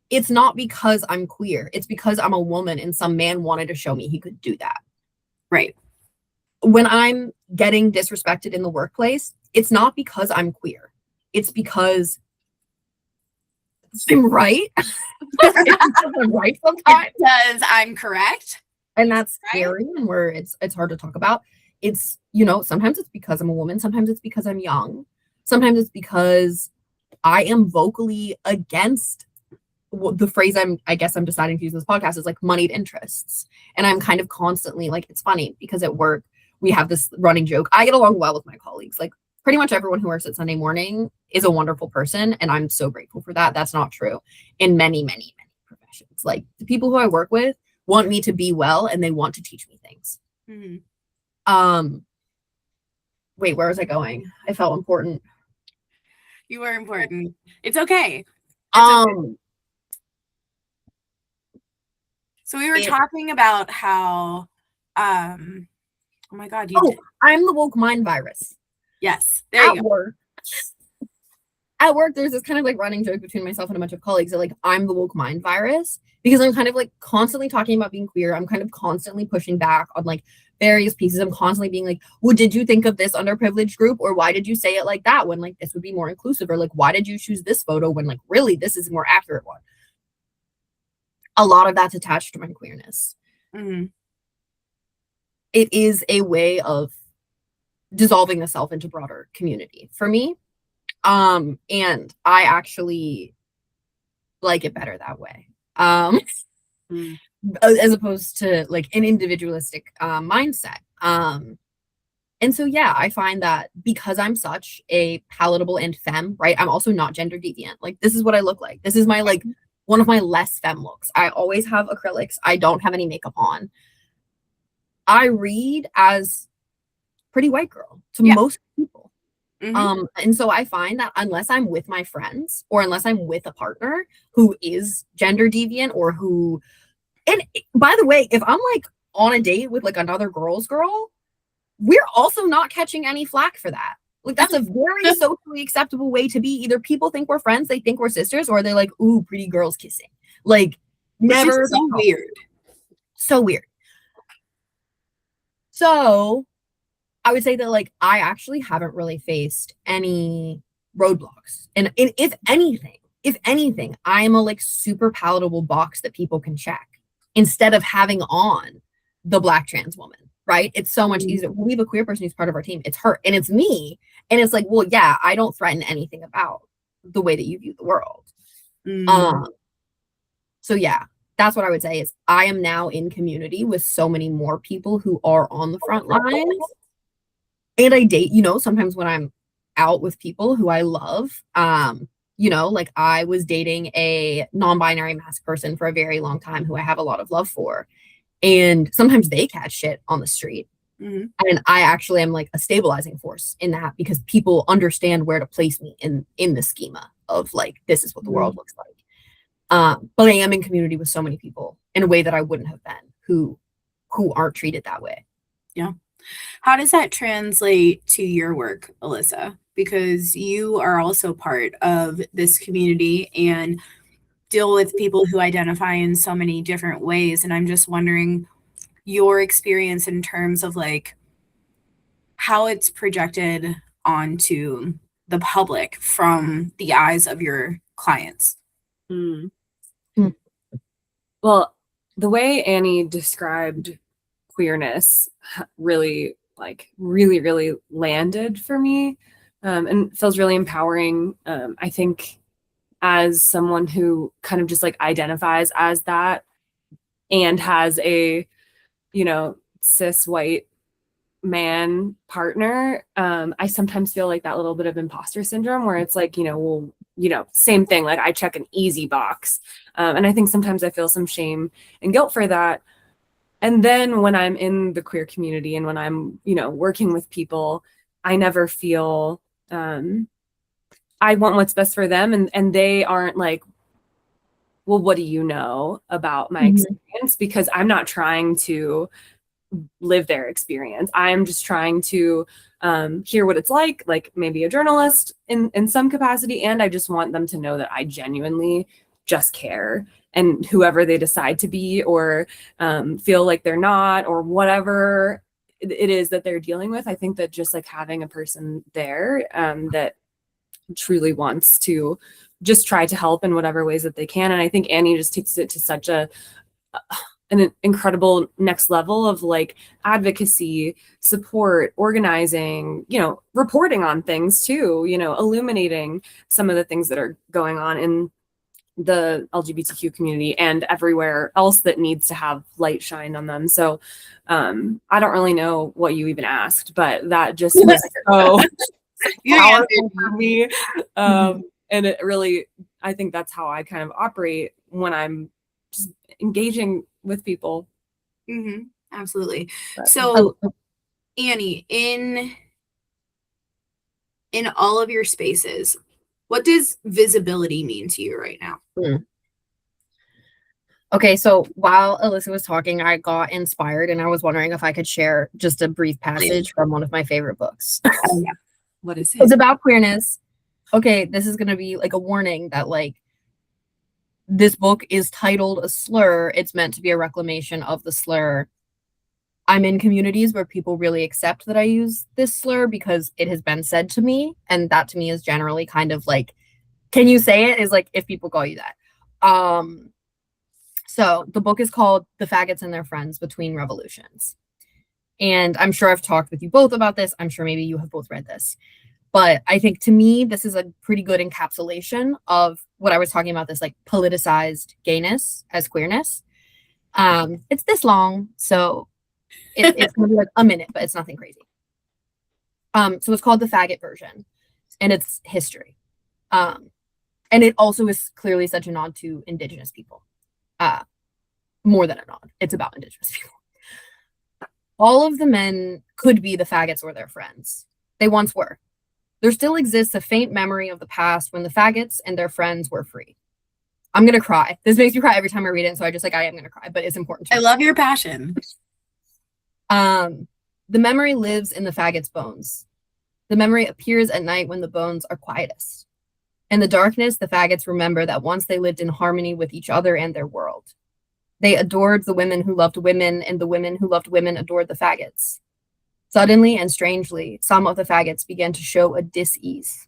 it's not because I'm queer. It's because I'm a woman and some man wanted to show me he could do that. Right. When I'm getting disrespected in the workplace, it's not because I'm queer. It's because I'm right. I'm right sometimes. Because I'm correct. And that's scary, and where it's hard to talk about. It's, sometimes it's because I'm a woman, sometimes it's because I'm young, sometimes it's because I am vocally against the phrase I guess I'm deciding to use in this podcast is like moneyed interests. And I'm kind of constantly like, it's funny because at work we have this running joke. I get along well with my colleagues. Like pretty much everyone who works at Sunday Morning is a wonderful person, and I'm so grateful for that. That's not true in many, many, many professions. Like the people who I work with, want me to be well, and they want to teach me things. Wait, where was I going? I felt important. You were important. It's okay. So we were talking about how, oh my God, I'm the woke mind virus. Yes, there you go. At work, there's this kind of like running joke between myself and a bunch of colleagues that like I'm the woke mind virus because I'm kind of like constantly talking about being queer. I'm kind of constantly pushing back on like various pieces. I'm constantly being like, well, did you think of this underprivileged group, or why did you say it like that when like this would be more inclusive, or like why did you choose this photo when like really this is a more accurate one? A lot of that's attached to my queerness. It is a way of dissolving the self into broader community for me. And I actually like it better that way. As opposed to like an individualistic mindset. And so yeah, I find that because I'm such a palatable and femme, right? I'm also not gender deviant. Like this is what I look like. This is my like one of my less femme looks. I always have acrylics. I don't have any makeup on. I read as pretty white girl to most people. And so I find that unless I'm with my friends or unless I'm with a partner who is gender deviant or who, and by the way, if I'm like on a date with like another girl's girl, we're also not catching any flack for that. Like that's a very socially acceptable way to be. Either people think we're friends, they think we're sisters, or they're like, ooh, pretty girls kissing. Like never. So weird. So weird. So I would say that like I actually haven't really faced any roadblocks. And if anything, I'm a like super palatable box that people can check instead of having on the Black trans woman, right? It's so much easier. We have a queer person who's part of our team. It's her and it's me. And it's like, well, yeah, I don't threaten anything about the way that you view the world. So yeah, that's what I would say is I am now in community with so many more people who are on the front lines. And I date, sometimes when I'm out with people who I love, like I was dating a non-binary masked person for a very long time who I have a lot of love for. And sometimes they catch shit on the street. And I actually am like a stabilizing force in that because people understand where to place me in the schema of like, this is what the world looks like. But I am in community with so many people in a way that I wouldn't have been who aren't treated that way. Yeah. How does that translate to your work, Alyssa? Because you are also part of this community and deal with people who identify in so many different ways. And I'm just wondering your experience in terms of like how it's projected onto the public from the eyes of your clients. Well, the way Annie described queerness really landed for me, and feels really empowering. I think as someone who kind of just like identifies as that and has a, cis white man partner, I sometimes feel like that little bit of imposter syndrome where it's like, same thing, like I check an easy box. And I think sometimes I feel some shame and guilt for that. And then when I'm in the queer community and when I'm, working with people, I never feel I want what's best for them. And they aren't like, well, what do you know about my experience? Because I'm not trying to live their experience. I'm just trying to hear what it's like maybe a journalist in some capacity. And I just want them to know that I genuinely just care. And whoever they decide to be or feel like they're not or whatever it is that they're dealing with, I think that just like having a person there that truly wants to just try to help in whatever ways that they can. And I think Annie just takes it to such an incredible next level of like advocacy, support, organizing, reporting on things too, illuminating some of the things that are going on in the LGBTQ community and everywhere else that needs to have light shined on them. So I don't really know what you even asked, but that just was so powerful for me. And it really, I think that's how I kind of operate when I'm just engaging with people. Absolutely. But- So, Annie, in all of your spaces, what does visibility mean to you right now? Okay, so while Alyssa was talking, I got inspired and I was wondering if I could share just a brief passage from one of my favorite books. Oh, yeah. What is It's it? about queerness. Okay, this is going to be like a warning that like this book is titled a slur. It's meant to be a reclamation of the slur. I'm in communities where people really accept that I use this slur because it has been said to me, and that to me is generally kind of like, can you say it? Is like if people call you that. So the book is called The Faggots and Their Friends Between Revolutions. And I'm sure I've talked with you both about this. I'm sure maybe you have both read this. But I think to me, this is a pretty good encapsulation of what I was talking about, this like politicized gayness as queerness. It's this long, so it's going to be like a minute, but it's nothing crazy. So it's called the faggot version, and it's history. And it also is clearly such a nod to Indigenous people. More than a nod. It's about Indigenous people. All of the men could be the faggots or their friends. They once were. There still exists a faint memory of the past when the faggots and their friends were free. I'm going to cry. This makes me cry every time I read it, so I am going to cry, but it's important to I love your passion. The memory lives in the faggot's bones. The memory appears at night when the bones are quietest. In the darkness, the faggots remember that once they lived in harmony with each other and their world. They adored the women who loved women, and the women who loved women adored the faggots. Suddenly and strangely, some of the faggots began to show a dis-ease.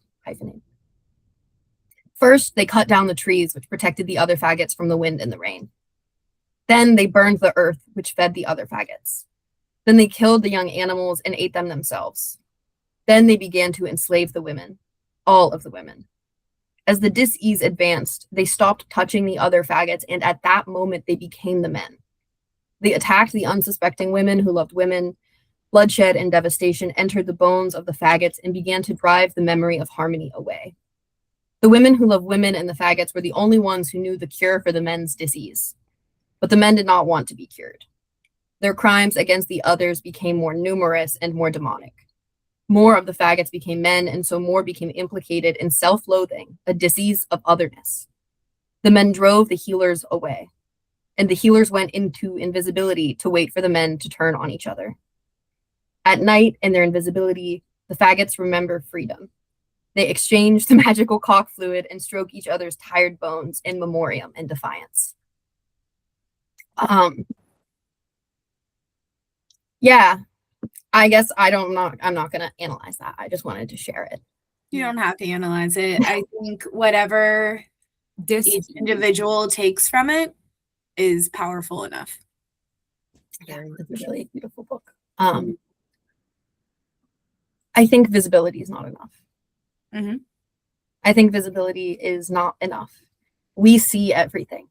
First, they cut down the trees, which protected the other faggots from the wind and the rain. Then they burned the earth, which fed the other faggots. Then they killed the young animals and ate them themselves. Then they began to enslave the women, all of the women. As the dis-ease advanced, they stopped touching the other faggots, and at that moment, they became the men. They attacked the unsuspecting women who loved women. Bloodshed and devastation entered the bones of the faggots and began to drive the memory of harmony away. The women who loved women and the faggots were the only ones who knew the cure for the men's dis-ease. But the men did not want to be cured. Their crimes against the others became more numerous and more demonic. More of the faggots became men, and so more became implicated in self-loathing, a disease of otherness. The men drove the healers away, and the healers went into invisibility to wait for the men to turn on each other. At night, in their invisibility, the faggots remember freedom. They exchange the magical cock fluid and stroke each other's tired bones in memoriam and defiance. Yeah, I guess I'm not going to analyze that. I just wanted to share it. You don't have to analyze it. I think whatever each individual takes from it is powerful enough. Yeah, it's a really beautiful book. I think visibility is not enough. Mm-hmm. I think visibility is not enough. We see everything.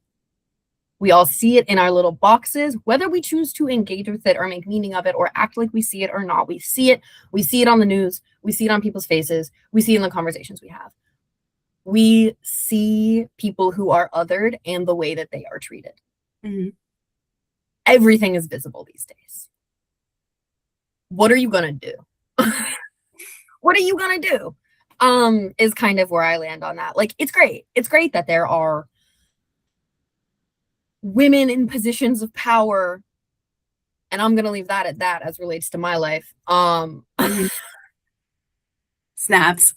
We all see it in our little boxes, whether we choose to engage with it or make meaning of it or act like we see it or not. We see it. We see it on the news. We see it on people's faces. We see it in the conversations we have. We see people who are othered and the way that they are treated. Mm-hmm. Everything is visible these days. What are you going to do? What are you going to do? Is kind of where I land on that. Like, it's great. It's great that there are women in positions of power, and I'm gonna leave that at that as relates to my life. Snaps.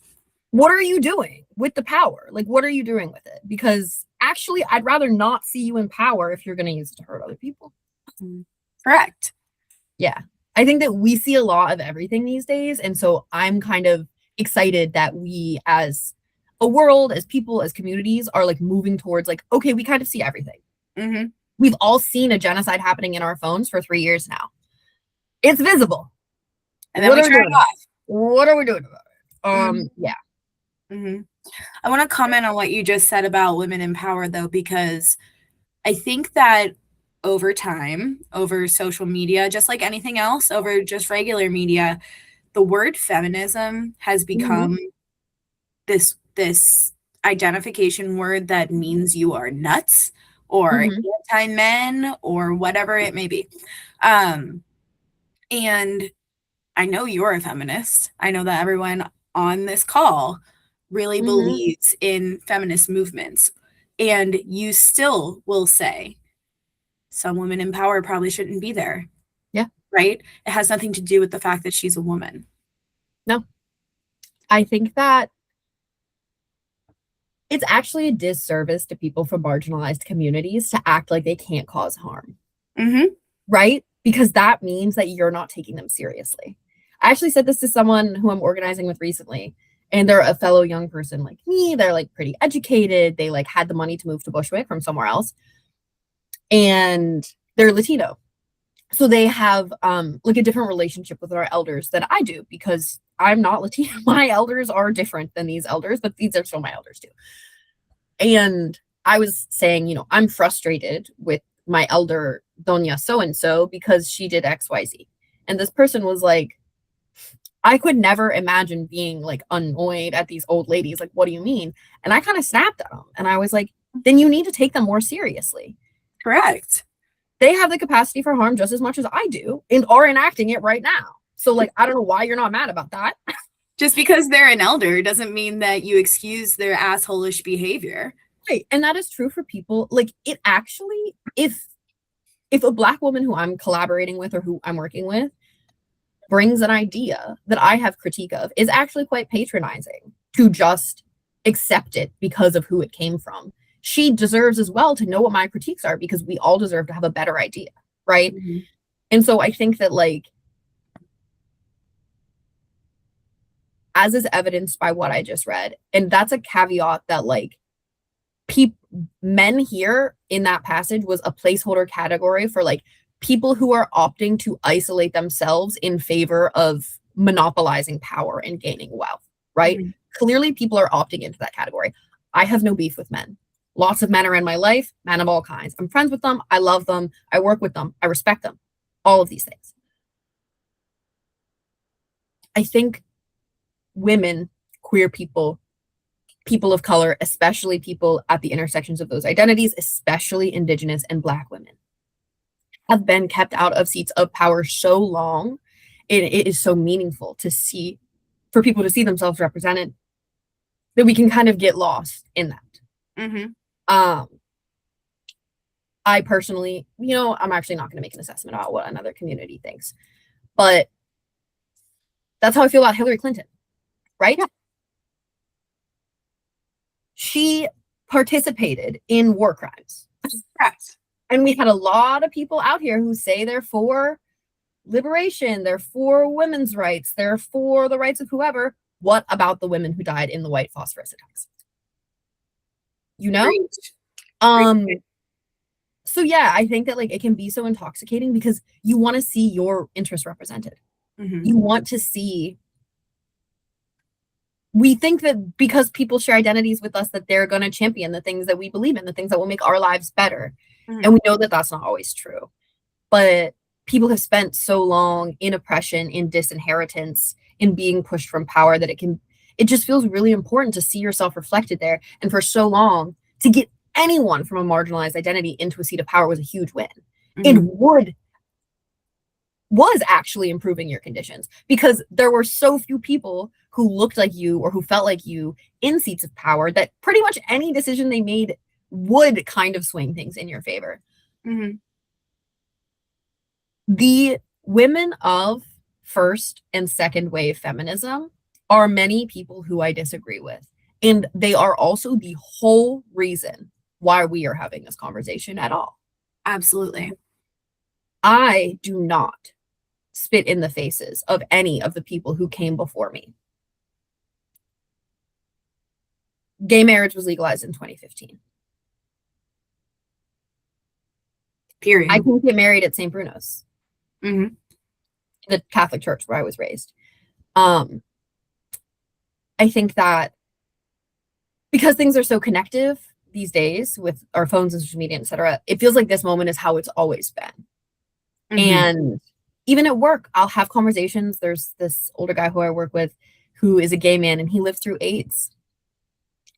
What are you doing with the power? Like, what are you doing with it? Because actually, I'd rather not see you in power if you're gonna use it to hurt other people. Correct. Yeah, I think that we see a lot of everything these days, and so I'm kind of excited that we, as a world, as people, as communities, are like moving towards like, okay, we kind of see everything. Mm-hmm. We've all seen a genocide happening in our phones for 3 years now. It's visible. And then we turn it off. What are we doing about it? Mm-hmm. Yeah. Mm-hmm. I want to comment on what you just said about women in power, though, because I think that over time, over social media, just like anything else, over just regular media, the word feminism has become this identification word that means you are nuts, or Mhm. anti-men or whatever it may be. And I know you're a feminist. I know that everyone on this call really Mhm. believes in feminist movements. And you still will say some women in power probably shouldn't be there. Yeah. Right? It has nothing to do with the fact that she's a woman. No. I think that it's actually a disservice to people from marginalized communities to act like they can't cause harm. Mm-hmm. Right? Because that means that you're not taking them seriously. I actually said this to someone who I'm organizing with recently, and they're a fellow young person like me. They're like pretty educated. They like had the money to move to Bushwick from somewhere else, and they're Latino. So they have like a different relationship with our elders than I do because I'm not Latino. My elders are different than these elders, but these are still my elders too. And I was saying, you know, I'm frustrated with my elder Doña so and so because she did XYZ. And this person was like, I could never imagine being like annoyed at these old ladies. Like, what do you mean? And I kind of snapped at them and I was like, then you need to take them more seriously. Correct. They have the capacity for harm just as much as I do and are enacting it right now. So, like, I don't know why you're not mad about that. Just because they're an elder doesn't mean that you excuse their assholish behavior. Right. And that is true for people. Like, it actually, if a Black woman who I'm collaborating with or who I'm working with brings an idea that I have critique of, is actually quite patronizing to just accept it because of who it came from. She deserves as well to know what my critiques are because we all deserve to have a better idea, right? Mm-hmm. And so I think that, like, as is evidenced by what I just read, and that's a caveat that, like, men here in that passage was a placeholder category for like people who are opting to isolate themselves in favor of monopolizing power and gaining wealth, right? Mm-hmm. Clearly, people are opting into that category. I have no beef with men. Lots of men are in my life, men of all kinds. I'm friends with them. I love them. I work with them. I respect them. All of these things. I think women, queer people, people of color, especially people at the intersections of those identities, especially Indigenous and Black women, have been kept out of seats of power so long. It is so meaningful to see, for people to see themselves represented, that we can kind of get lost in that. Mm-hmm. I personally, you know, I'm actually not going to make an assessment about what another community thinks, but that's how I feel about Hillary Clinton, right? Yeah. She participated in war crimes. Correct. And we had a lot of people out here who say they're for liberation, they're for women's rights, they're for the rights of whoever. What about the women who died in the white phosphorus attacks? You know? So yeah, I think that like it can be so intoxicating because you want to see your interests represented. Mm-hmm. You want to see. We think that because people share identities with us that they're going to champion the things that we believe in, the things that will make our lives better. Mm-hmm. And we know that that's not always true. But people have spent so long in oppression, in disinheritance, in being pushed from power that it just feels really important to see yourself reflected there. And for so long, to get anyone from a marginalized identity into a seat of power was a huge win. Mm-hmm. And was actually improving your conditions because there were so few people who looked like you or who felt like you in seats of power that pretty much any decision they made would kind of swing things in your favor. Mm-hmm. The women of first and second wave feminism are many people who I disagree with. And they are also the whole reason why we are having this conversation at all. Absolutely. I do not spit in the faces of any of the people who came before me. Gay marriage was legalized in 2015. Period. I couldn't get married at St. Bruno's, Mm-hmm. the Catholic church where I was raised. I think that because things are so connective these days with our phones and social media, etc., it feels like this moment is how it's always been. Mm-hmm. And even at work, I'll have conversations. There's this older guy who I work with who is a gay man, and he lived through AIDS.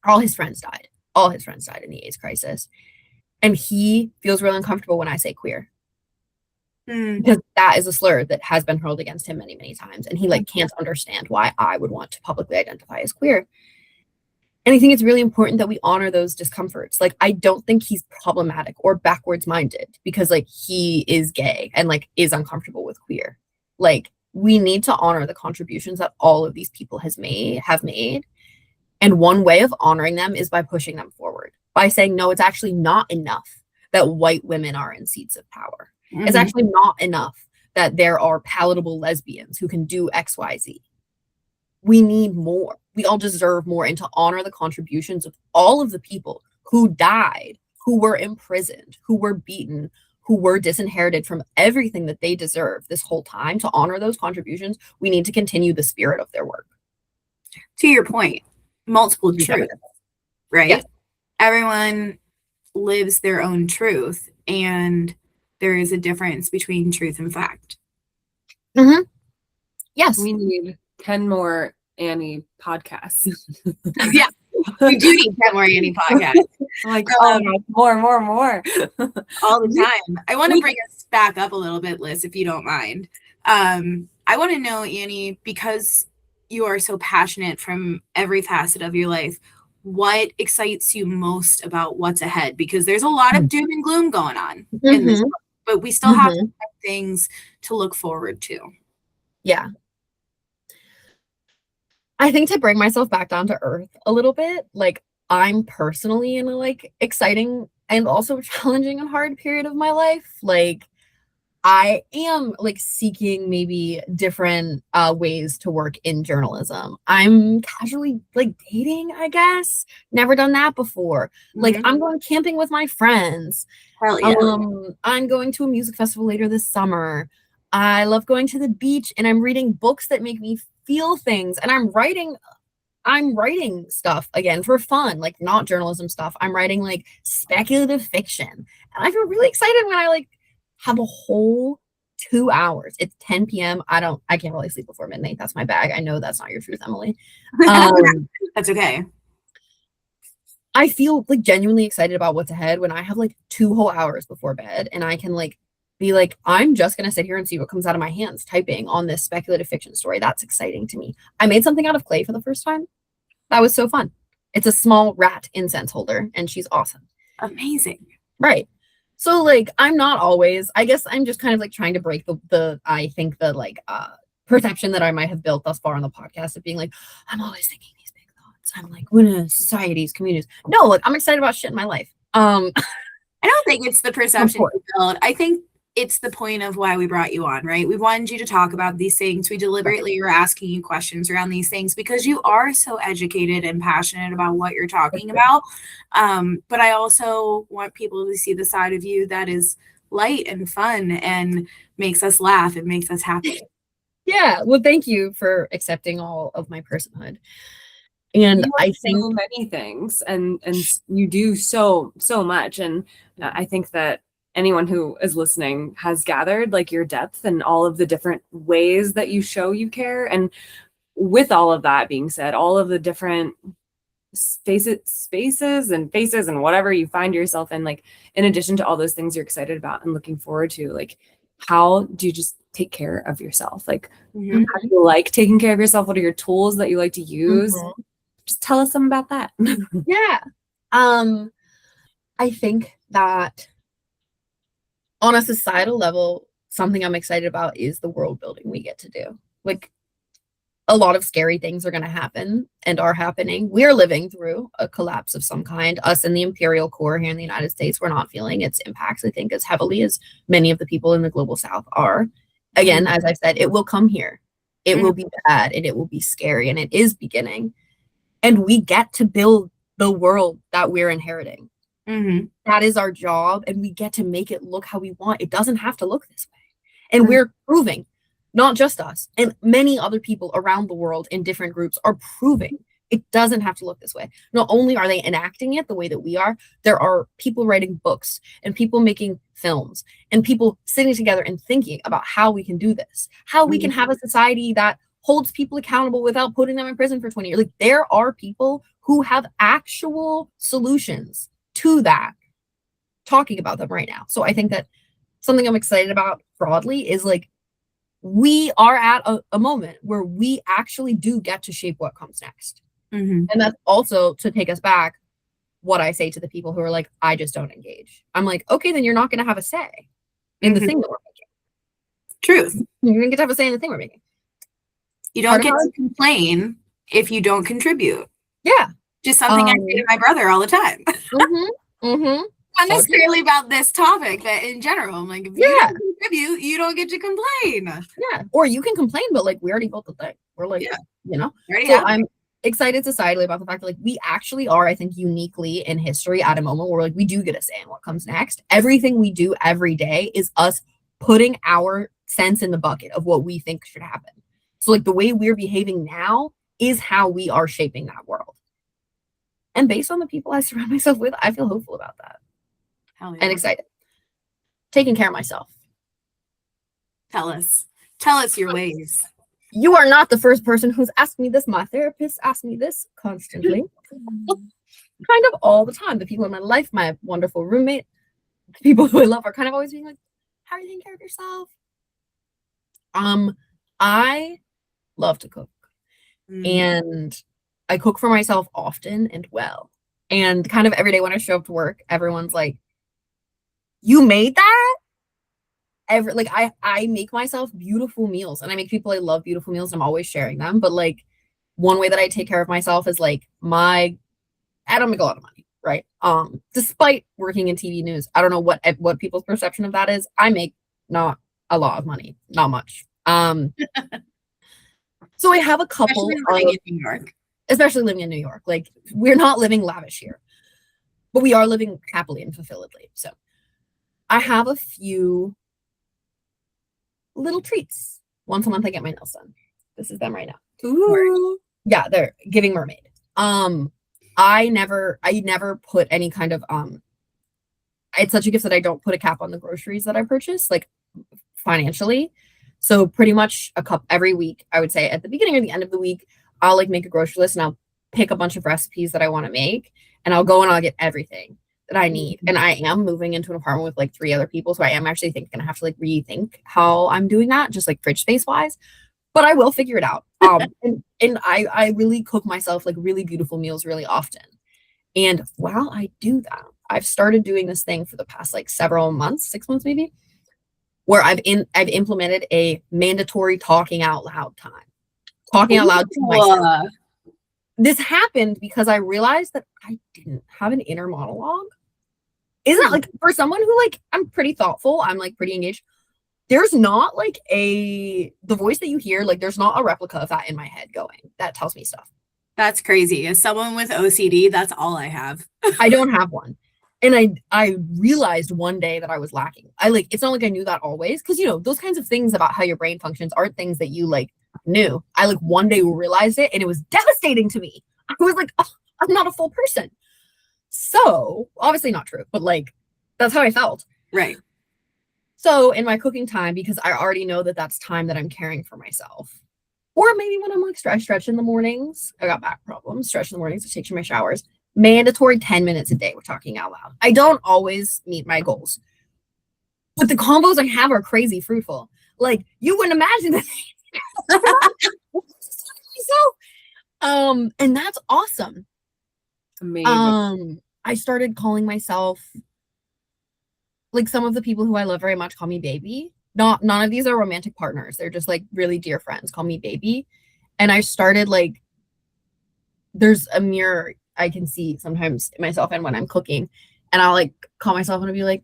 All his friends died. All his friends died in the AIDS crisis. And he feels really uncomfortable when I say queer. Mm. Because that is a slur that has been hurled against him many, many times. And he like can't understand why I would want to publicly identify as queer. And I think it's really important that we honor those discomforts. Like, I don't think he's problematic or backwards minded because like he is gay and like is uncomfortable with queer. Like, we need to honor the contributions that all of these people have made. And one way of honoring them is by pushing them forward, by saying, no, it's actually not enough that white women are in seats of power. Mm-hmm. It's actually not enough that there are palatable lesbians who can do XYZ. We need more. We all deserve more, and to honor the contributions of all of the people who died, who were imprisoned, who were beaten, who were disinherited from everything that they deserve this whole time. To honor those contributions, we need to continue the spirit of their work. To your point, multiple truths, right? Yes. Everyone lives their own truth, and there is a difference between truth and fact. Mm-hmm. Yes. We need 10 more Annie podcasts. Yeah, we do need 10 more Annie podcasts. Like, oh my, more. All the time. I want to bring us back up a little bit, Liz, if you don't mind. I want to know, Annie, because you are so passionate from every facet of your life, what excites you most about what's ahead? Because there's a lot of doom and gloom going on in this book, but we still have things to look forward to. Yeah. I think to bring myself back down to earth a little bit, like, I'm personally in a like exciting and also challenging and hard period of my life. Like, I am like seeking maybe different ways to work in journalism. I'm casually like dating, I guess. Never done that before. Like, I'm going camping with my friends. Hell yeah. I'm going to a music festival later this summer. I love going to the beach, and I'm reading books that make me feel things, and I'm writing stuff again for fun, like not journalism stuff. I'm writing like speculative fiction, and I feel really excited when I like have a whole 2 hours. It's 10 p.m. I can't really sleep before midnight. That's my bag. I know that's not your truth, Emily. That's okay. I feel like genuinely excited about what's ahead when I have like 2 whole hours before bed, and I can like be like, I'm just gonna sit here and see what comes out of my hands typing on this speculative fiction story. That's exciting to me. I made something out of clay for the first time. That was so fun. It's a small rat incense holder, and she's awesome. Amazing. Right. So like, I'm not always, I guess I'm just kind of like trying to break the I think the like perception that I might have built thus far on the podcast of being like, I'm always thinking these big thoughts. I'm like, what are societies, communities? No, like, I'm excited about shit in my life. I don't think it's the perception you build. I think it's the point of why we brought you on, right? We wanted you to talk about these things. We deliberately were asking you questions around these things because you are so educated and passionate about what you're talking about. But I also want people to see the side of you that is light and fun and makes us laugh and makes us happy. Yeah. Well, thank you for accepting all of my personhood. And I think so many things, and you do so much. And I think that anyone who is listening has gathered like your depth and all of the different ways that you show you care. And with all of that being said, all of the different spaces and faces and whatever you find yourself in, like, in addition to all those things you're excited about and looking forward to, like, how do you just take care of yourself? Like, how do you like taking care of yourself? What are your tools that you like to use? Just tell us some about that. Yeah. I think that on a societal level, something I'm excited about is the world building we get to do. Like, a lot of scary things are going to happen and are happening. We're living through a collapse of some kind. Us in the imperial core here in the United States, we're not feeling its impacts, I think, as heavily as many of the people in the global South are. Again, as I said, it will come here. It will be bad, and it will be scary, and it is beginning. And we get to build the world that we're inheriting. That is our job, and we get to make it look how we want. It doesn't have to look this way. And we're proving, not just us, and many other people around the world in different groups are proving it doesn't have to look this way. Not only are they enacting it the way that we are, there are people writing books and people making films and people sitting together and thinking about how we can do this, how we can have a society that holds people accountable without putting them in prison for 20 years. Like, there are people who have actual solutions to that. talking about them right now. So I think that something I'm excited about broadly is like, we are at a moment where we actually do get to shape what comes next. Mm-hmm. And that's also, to take us back, what I say to the people who are like, I just don't engage. I'm like, okay, then you're not going to have a say in the thing that we're making. Truth. You're going to get to have a say in the thing we're making. You don't get to complain if you don't contribute. Yeah. Just something I say to my brother all the time. Not necessarily about this topic, but in general, I'm like, if you don't contribute, you don't get to complain. Yeah. Or you can complain, but like, we already built the thing. We're like, you know? So I'm excited societally about the fact that like we actually are, I think, uniquely in history at a moment where like we do get a say in what comes next. Everything we do every day is us putting our cents in the bucket of what we think should happen. So like the way we're behaving now is how we are shaping that world. And based on the people I surround myself with, I feel hopeful about that. And excited. Taking care of myself. Tell us your ways. You are not the first person who's asked me this. My therapist asks me this constantly. Kind of all the time. The people in my life, my wonderful roommate, the people who I love are kind of always being like, how are you taking care of yourself? I love to cook. And I cook for myself often and well. And kind of every day when I show up to work, everyone's like, you made that? I make myself beautiful meals, and I make people I love beautiful meals, and I'm always sharing them. But like, one way that I take care of myself is like I don't make a lot of money, right? Despite working in TV news, I don't know what people's perception of that is. I make not a lot of money, not much. So I have a couple, especially living in New York. Like, we're not living lavish here, but we are living happily and fulfilledly. So I have a few little treats. Once a month I get my nails done. This is them right now. Ooh. Yeah, they're Giving Mermaid. I never put any kind of it's such a gift that I don't put a cap on the groceries that I purchase, like financially. So pretty much a cup every week, I would say at the beginning or the end of the week, I'll like make a grocery list and I'll pick a bunch of recipes that I want to make, and I'll go and I'll get everything that I need. And I am moving into an apartment with like 3 other people, so I am actually gonna have to like rethink how I'm doing that, just like fridge space wise. But I will figure it out. And I really cook myself like really beautiful meals really often. And while I do that, I've started doing this thing for the past like several months, 6 months maybe, where I've implemented a mandatory talking out loud time. Talking out loud to myself. This happened because I realized that I didn't have an inner monologue. Isn't that like, for someone who like, I'm pretty thoughtful, I'm like pretty engaged, there's not like the voice that you hear, like there's not a replica of that in my head going that tells me stuff. That's crazy. As someone with OCD, that's all I have. I don't have one. And I realized one day that I was lacking. It's not like I knew that always, because you know, those kinds of things about how your brain functions aren't things that you like knew. I like one day realized it, and it was devastating to me. I was like, oh, I'm not a full person. So obviously not true, but like that's how I felt. Right. So in my cooking time, because I already know that that's time that I'm caring for myself, or maybe when I'm like stretch in the mornings, I got back problems, stretch in the mornings, to take my showers, mandatory 10 minutes a day. We're talking out loud. I don't always meet my goals, but the combos I have are crazy fruitful. Like, you wouldn't imagine that. And that's awesome. Amazing. I started calling myself, like, some of the people who I love very much call me baby. None of these are romantic partners. They're just like really dear friends call me baby. And I started like, there's a mirror I can see sometimes myself in when I'm cooking, and I'll like call myself and I'll be like,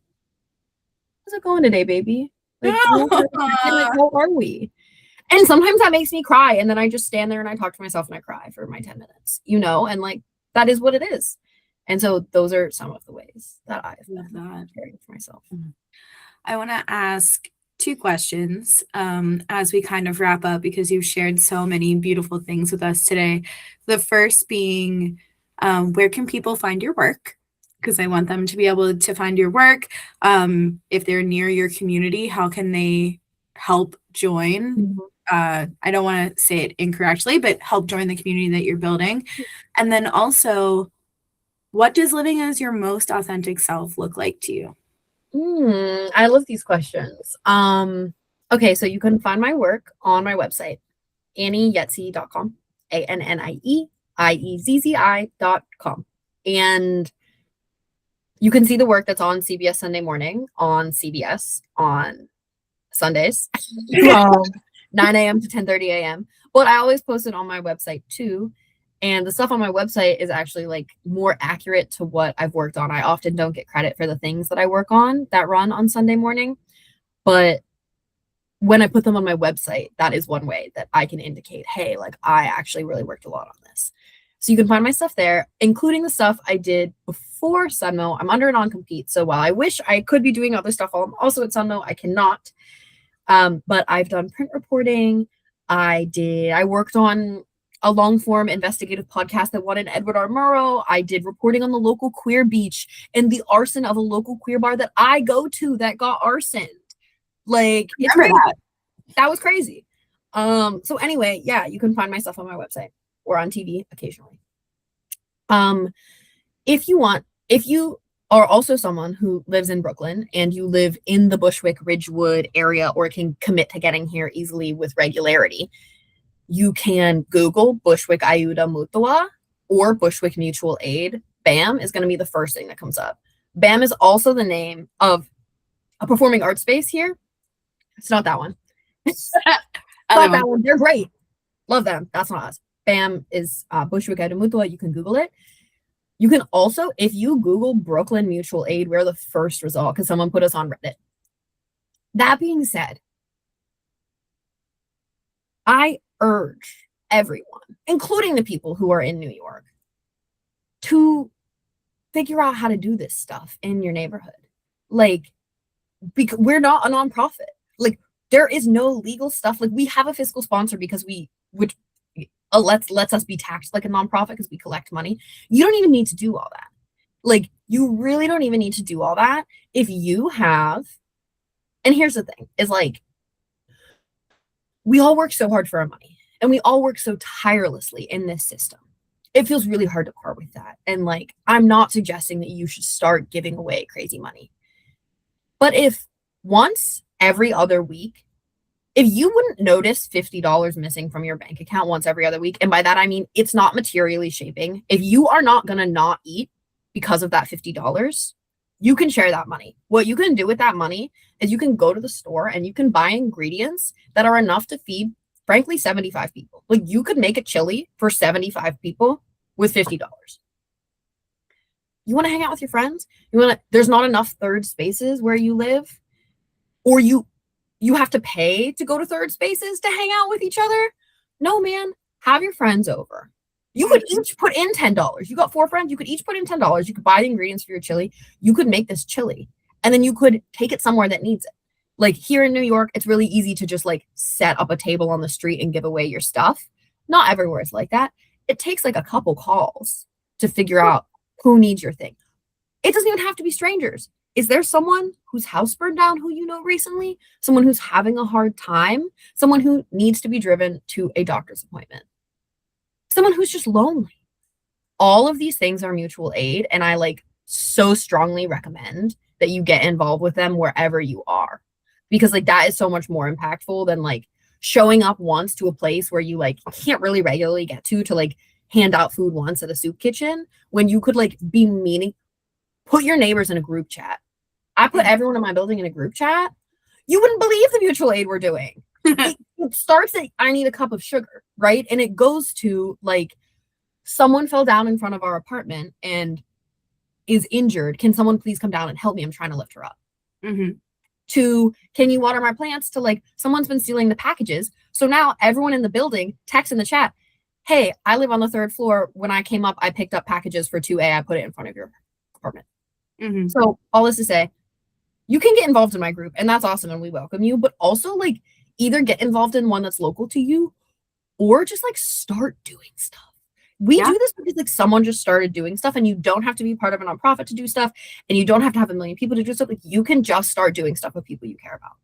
how's it going today, baby? Like, how are we? And sometimes that makes me cry, and then I just stand there and I talk to myself and I cry for my 10 minutes, you know, and like that is what it is. And so those are some of the ways that I've been caring for myself. I want to ask 2 questions as we kind of wrap up, because you've shared so many beautiful things with us today. The first being, where can people find your work? Because I want them to be able to find your work. If they're near your community, how can they help join? I don't want to say it incorrectly, but help join the community that you're building. And then also, what does living as your most authentic self look like to you? I love these questions. Okay, so you can find my work on my website, annieiezzi.com, ANNIEIEZZI.com. And you can see the work that's on CBS Sunday Morning on CBS on Sundays from 9 a.m. to 10:30 a.m. But I always post it on my website too. And the stuff on my website is actually like more accurate to what I've worked on. I often don't get credit for the things that I work on that run on Sunday morning. But when I put them on my website, that is one way that I can indicate, hey, like I actually really worked a lot on this. So you can find my stuff there, including the stuff I did before Sunmo. I'm under a non-compete. So while I wish I could be doing other stuff while I'm also at Sunmo, I cannot. But I've done print reporting. I worked on a long form investigative podcast that won an Edward R. Murrow. I did reporting on the local queer beach and the arson of a local queer bar that I go to that got arsoned. Like, it's crazy. That was crazy. So anyway, yeah, you can find my stuff on my website or on TV occasionally. If you are also someone who lives in Brooklyn and you live in the Bushwick Ridgewood area or can commit to getting here easily with regularity, you can Google Bushwick Ayuda Mutua or Bushwick Mutual Aid. BAM is going to be the first thing that comes up. BAM is also the name of a performing arts space here. It's not that one. It's not that one. They're great. Love them. That's not us. BAM is Bushwick Ayuda Mutua. You can Google it. You can also, if you Google Brooklyn Mutual Aid, we're the first result because someone put us on Reddit. That being said, I urge everyone, including the people who are in New York, to figure out how to do this stuff in your neighborhood. Like, because we're not a nonprofit. Like, there is no legal stuff. Like, we have a fiscal sponsor because which lets us be taxed like a nonprofit because we collect money. You don't even need to do all that. Like, you really don't even need to do all that if you have. And here's the thing: is like, we all work so hard for our money, and we all work so tirelessly in this system. It feels really hard to part with that. And like, I'm not suggesting that you should start giving away crazy money. But if once every other week, if you wouldn't notice $50 missing from your bank account once every other week, and by that I mean it's not materially shaping, if you are not going to not eat because of that $50, you can share that money. What you can do with that money is you can go to the store and you can buy ingredients that are enough to feed, frankly, 75 people. Like, you could make a chili for 75 people with $50. You want to hang out with your friends? There's not enough third spaces where you live, or you have to pay to go to third spaces to hang out with each other? No, man. Have your friends over. You could each put in $10. You got 4 friends. You could each put in $10. You could buy the ingredients for your chili. You could make this chili, and then you could take it somewhere that needs it. Like, here in New York, it's really easy to just like set up a table on the street and give away your stuff. Not everywhere is like that. It takes like a couple calls to figure out who needs your thing. It doesn't even have to be strangers. Is there someone whose house burned down who you know recently? Someone who's having a hard time? Someone who needs to be driven to a doctor's appointment? Someone who's just lonely? All of these things are mutual aid, and I like so strongly recommend that you get involved with them wherever you are, because like that is so much more impactful than like showing up once to a place where you like can't really regularly get to like hand out food once at a soup kitchen, when you could like put your neighbors in a group chat. I put everyone in my building in a group chat. You wouldn't believe the mutual aid we're doing. It starts at, I need a cup of sugar, right? And it goes to like, someone fell down in front of our apartment and is injured. Can someone please come down and help me? I'm trying to lift her up. Mm-hmm. To, can you water my plants? To like, someone's been stealing the packages. So now everyone in the building texts in the chat, hey, I live on the 3rd floor. When I came up, I picked up packages for 2A. I put it in front of your apartment. Mm-hmm. So all this to say, you can get involved in my group, and that's awesome, and we welcome you. But also, like, either get involved in one that's local to you, or just like start doing stuff. We do this because like someone just started doing stuff, and you don't have to be part of a nonprofit to do stuff, and you don't have to have a million people to do stuff. Like, you can just start doing stuff with people you care about.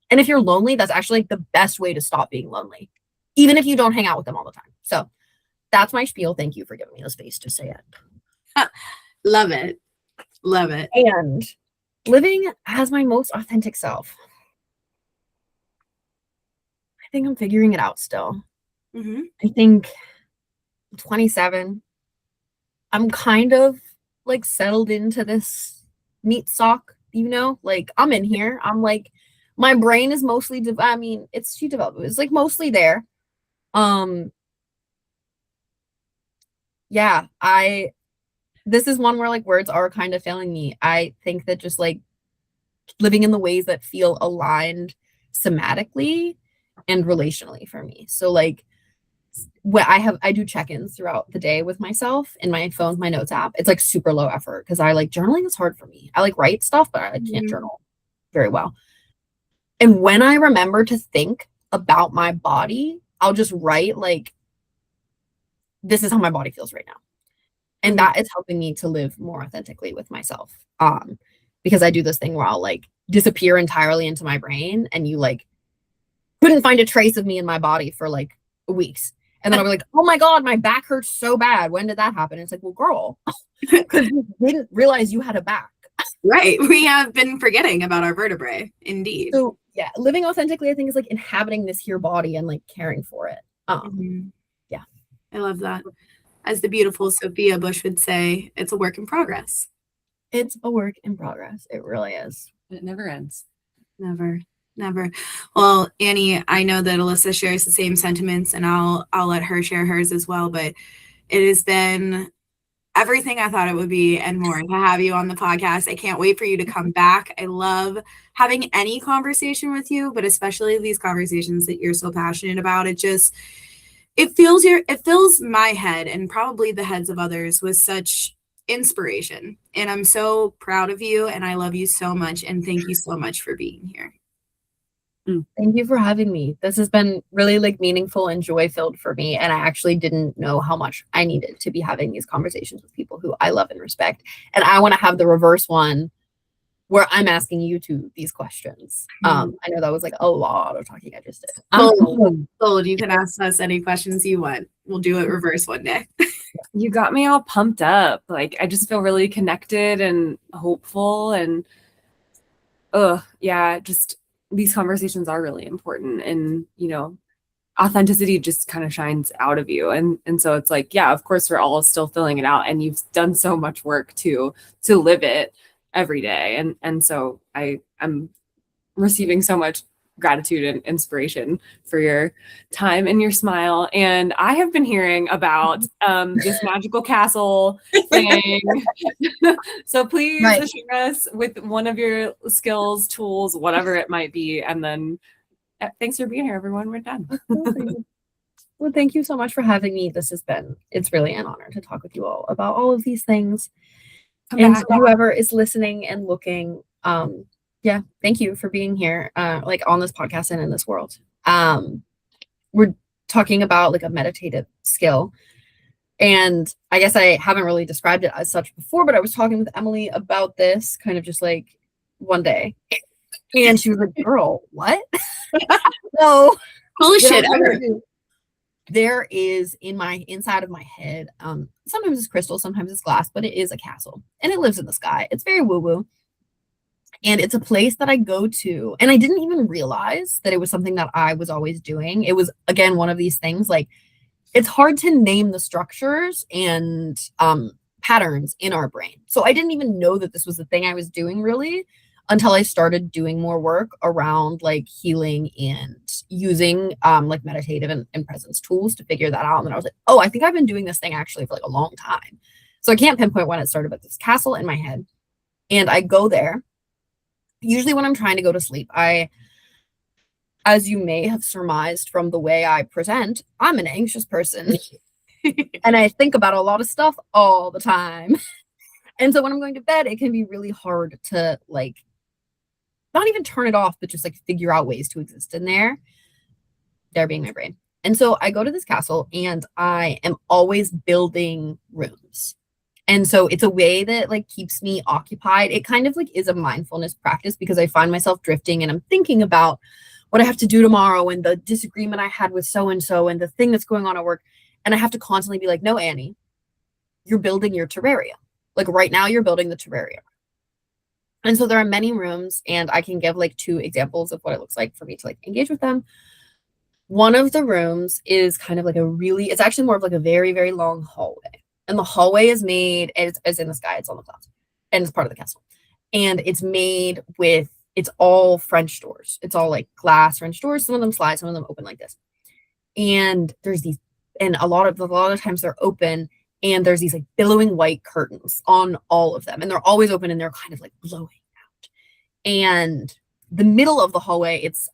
And if you're lonely, that's actually like the best way to stop being lonely, even if you don't hang out with them all the time. So that's my spiel. Thank you for giving me the space to say it. Love it. Love it. And Living as my most authentic self. I think I'm figuring it out still. Mm-hmm. I think I'm 27. I'm kind of like settled into this meat sock, like I'm in here. I'm like, my brain is mostly, she developed, it's like mostly there. Yeah, this is one where like words are kind of failing me. I think that just like living in the ways that feel aligned somatically and relationally for me. So like what I do check-ins throughout the day with myself in my phone, my notes app. It's like super low effort because I like journaling is hard for me. I like write stuff, but I can't journal very well. And when I remember to think about my body, I'll just write like, this is how my body feels right now. And that is helping me to live more authentically with myself. Because I do this thing where I'll like disappear entirely into my brain and you like couldn't find a trace of me in my body for like weeks. And then I'll be like, oh my God, my back hurts so bad. When did that happen? And it's like, well, girl, because you didn't realize you had a back. Right. We have been forgetting about our vertebrae. Indeed. So yeah, living authentically, I think, is like inhabiting this here body and like caring for it. Yeah. I love that. As the beautiful Sophia Bush would say, it's a work in progress. It's a work in progress. It really is. It never ends. Never. Well, Annie, I know that Alyssa shares the same sentiments, and I'll let her share hers as well, but it has been everything I thought it would be and more to have you on the podcast. I can't wait for you to come back. I love having any conversation with you, but especially these conversations that you're so passionate about. It fills my head and probably the heads of others with such inspiration. And I'm so proud of you, and I love you so much, and thank you so much for being here. Thank you for having me. This has been really like meaningful and joy filled for me. And I actually didn't know how much I needed to be having these conversations with people who I love and respect. And I want to have the reverse one where I'm asking you these questions. I know that was like a lot of talking I just did. Bold. You can ask us any questions you want. We'll do it reverse one day. You got me all pumped up. Like, I just feel really connected and hopeful, and just these conversations are really important, and authenticity just kind of shines out of you, and so it's like, yeah, of course we're all still filling it out, and you've done so much work to live it every day, and so I'm receiving so much gratitude and inspiration for your time and your smile. And I have been hearing about this magical castle thing. So please share us with one of your skills, tools, whatever it might be. And then thanks for being here, everyone. We're done. Well, thank you so much for having me. It's really an honor to talk with you all about all of these things. Whoever is listening and looking, thank you for being here, like on this podcast and in this world. We're talking about like a meditative skill. And I guess I haven't really described it as such before, but I was talking with Emily about this kind of just like one day. And she was like, girl, what? So holy shit. There is inside of my head, sometimes it's crystal, sometimes it's glass, but it is a castle and it lives in the sky. It's very woo-woo. And it's a place that I go to, and I didn't even realize that it was something that I was always doing. It was, again, one of these things, like, it's hard to name the structures and patterns in our brain. So I didn't even know that this was the thing I was doing really until I started doing more work around like healing and using like meditative and presence tools to figure that out. And then I was like, oh, I think I've been doing this thing actually for like a long time. So I can't pinpoint when it started, but this castle in my head. And I go there. Usually when I'm trying to go to sleep, as you may have surmised from the way I present, I'm an anxious person. And I think about a lot of stuff all the time. And so when I'm going to bed, it can be really hard to like, not even turn it off, but just like figure out ways to exist in there being my brain. And so I go to this castle and I am always building rooms. And so it's a way that like keeps me occupied. It kind of like is a mindfulness practice because I find myself drifting and I'm thinking about what I have to do tomorrow and the disagreement I had with so-and-so and the thing that's going on at work. And I have to constantly be like, no, Annie, you're building your terrarium. Like right now you're building the terrarium. And so there are many rooms, and I can give like 2 examples of what it looks like for me to like engage with them. One of the rooms is kind of like it's actually more of like a very, very long hallway. And the hallway is made, it's in the sky, it's on the clouds, and it's part of the castle. And it's made with, it's all French doors. It's all like glass French doors. Some of them slide, some of them open like this. And there's these, and a lot of times they're open, and there's these like billowing white curtains on all of them. And they're always open, and they're kind of like blowing out. And the middle of the hallway, it's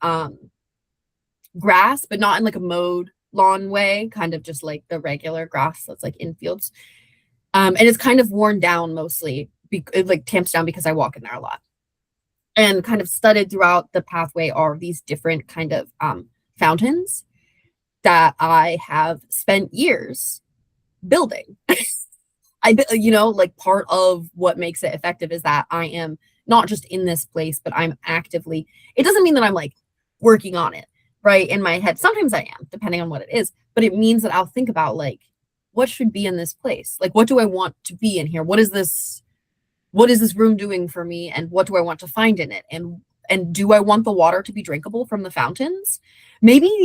grass, but not in like a mowed lawn way, kind of just like the regular grass that's like in fields. And it's kind of worn down mostly, it like tamps down because I walk in there a lot. And kind of studded throughout the pathway are these different kind of fountains that I have spent years building. Like part of what makes it effective is that I am not just in this place, but I'm actively, it doesn't mean that I'm like working on it, right, in my head. Sometimes I am, depending on what it is, but it means that I'll think about like, what should be in this place? Like, what do I want to be in here? What is this room doing for me? And what do I want to find in it? And do I want the water to be drinkable from the fountains? Maybe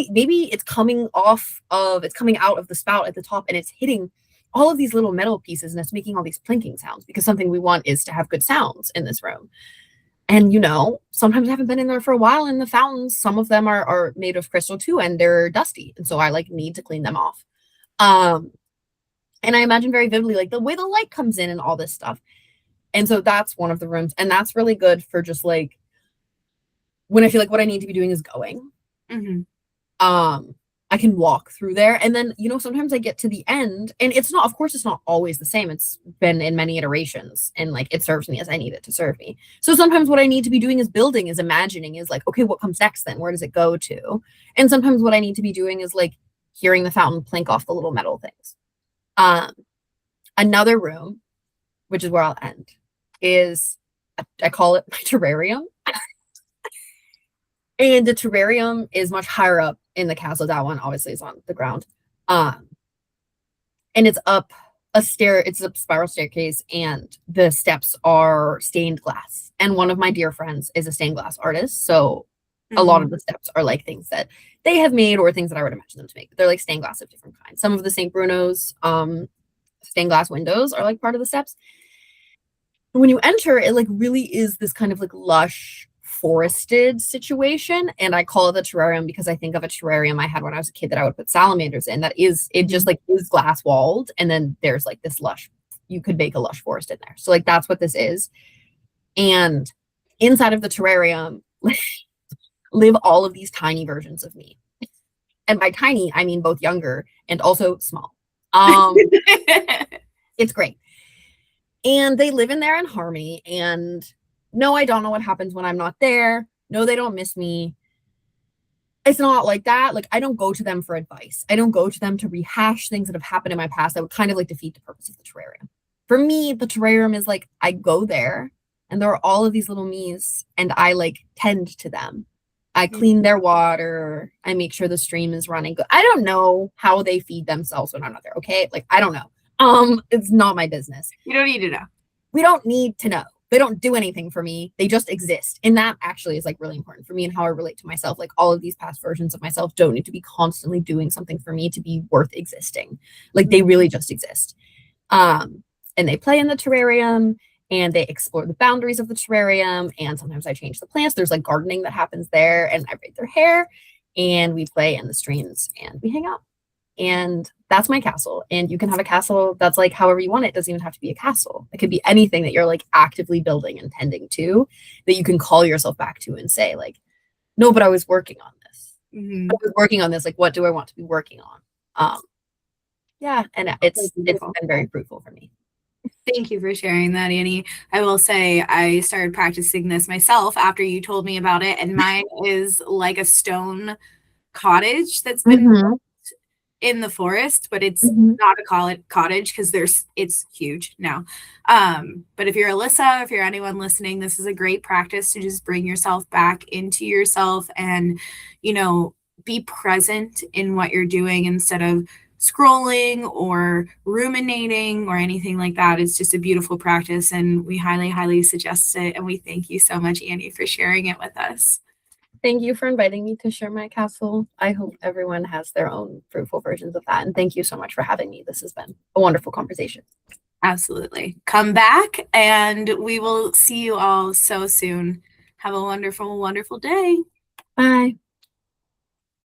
it's coming out of the spout at the top, and it's hitting all of these little metal pieces, and it's making all these plinking sounds, because something we want is to have good sounds in this room. And sometimes I haven't been in there for a while, and the fountains, some of them are made of crystal too, and they're dusty, and so I like need to clean them off. And I imagine very vividly like the way the light comes in and all this stuff. And so that's one of the rooms, and that's really good for just like when I feel like what I need to be doing is going. Mm-hmm. I can walk through there, and then sometimes I get to the end, and it's not always the same. It's been in many iterations, and like it serves me as I need it to serve me. So sometimes what I need to be doing is building, is imagining, is like, okay, what comes next then? Where does it go to? And sometimes what I need to be doing is like hearing the fountain plink off the little metal things. Another room, which is where I'll end, is I call it my terrarium. And the terrarium is much higher up in the castle. That one obviously is on the ground. And it's up it's a spiral staircase, and the steps are stained glass. And one of my dear friends is a stained glass artist. So a lot of the steps are like things that they have made or things that I would imagine them to make. They're like stained glass of different kinds. Some of the St. Bruno's stained glass windows are like part of the steps. And when you enter, it like really is this kind of like lush forested situation, and I call it the terrarium because I think of a terrarium I had when I was a kid that I would put salamanders in. It just like is glass walled, and then there's like this lush, you could make a lush forest in there. So like that's what this is. And inside of the terrarium live all of these tiny versions of me, and by tiny I mean both younger and also small. It's great, and they live in there in harmony. And no, I don't know what happens when I'm not there. No, they don't miss me. It's not like that. Like, I don't go to them for advice. I don't go to them to rehash things that have happened in my past that would kind of like defeat the purpose of the terrarium. For me, the terrarium is like, I go there, and there are all of these little me's, and I like tend to them. I clean their water. I make sure the stream is running good. I don't know how they feed themselves when I'm not there. Okay. Like, I don't know. It's not my business. You don't need to know. We don't need to know. They don't do anything for me. They just exist. And that actually is like really important for me and how I relate to myself. Like all of these past versions of myself don't need to be constantly doing something for me to be worth existing. Like they really just exist. And they play in the terrarium, and they explore the boundaries of the terrarium. And sometimes I change the plants. There's like gardening that happens there, and I braid their hair, and we play in the streams, and we hang out. And that's my castle. And you can have a castle that's like however you want it. It doesn't even have to be a castle. It could be anything that you're like actively building and tending to, that you can call yourself back to and say like, no, but I was working on this. I was working on this. Like, what do I want to be working on? Yeah. And it's been very fruitful for me. Thank you for sharing that, Annie. I will say I started practicing this myself after you told me about it. And mine is like a stone cottage that's been in the forest, but it's not a cottage because it's huge now. But if you're Alyssa, if you're anyone listening, this is a great practice to just bring yourself back into yourself and, be present in what you're doing instead of scrolling or ruminating or anything like that. It's just a beautiful practice, and we highly, highly suggest it. And we thank you so much, Annie, for sharing it with us. Thank you for inviting me to share my castle. I hope everyone has their own fruitful versions of that. And thank you so much for having me. This has been a wonderful conversation. Absolutely. Come back, and we will see you all so soon. Have a wonderful, wonderful day. Bye.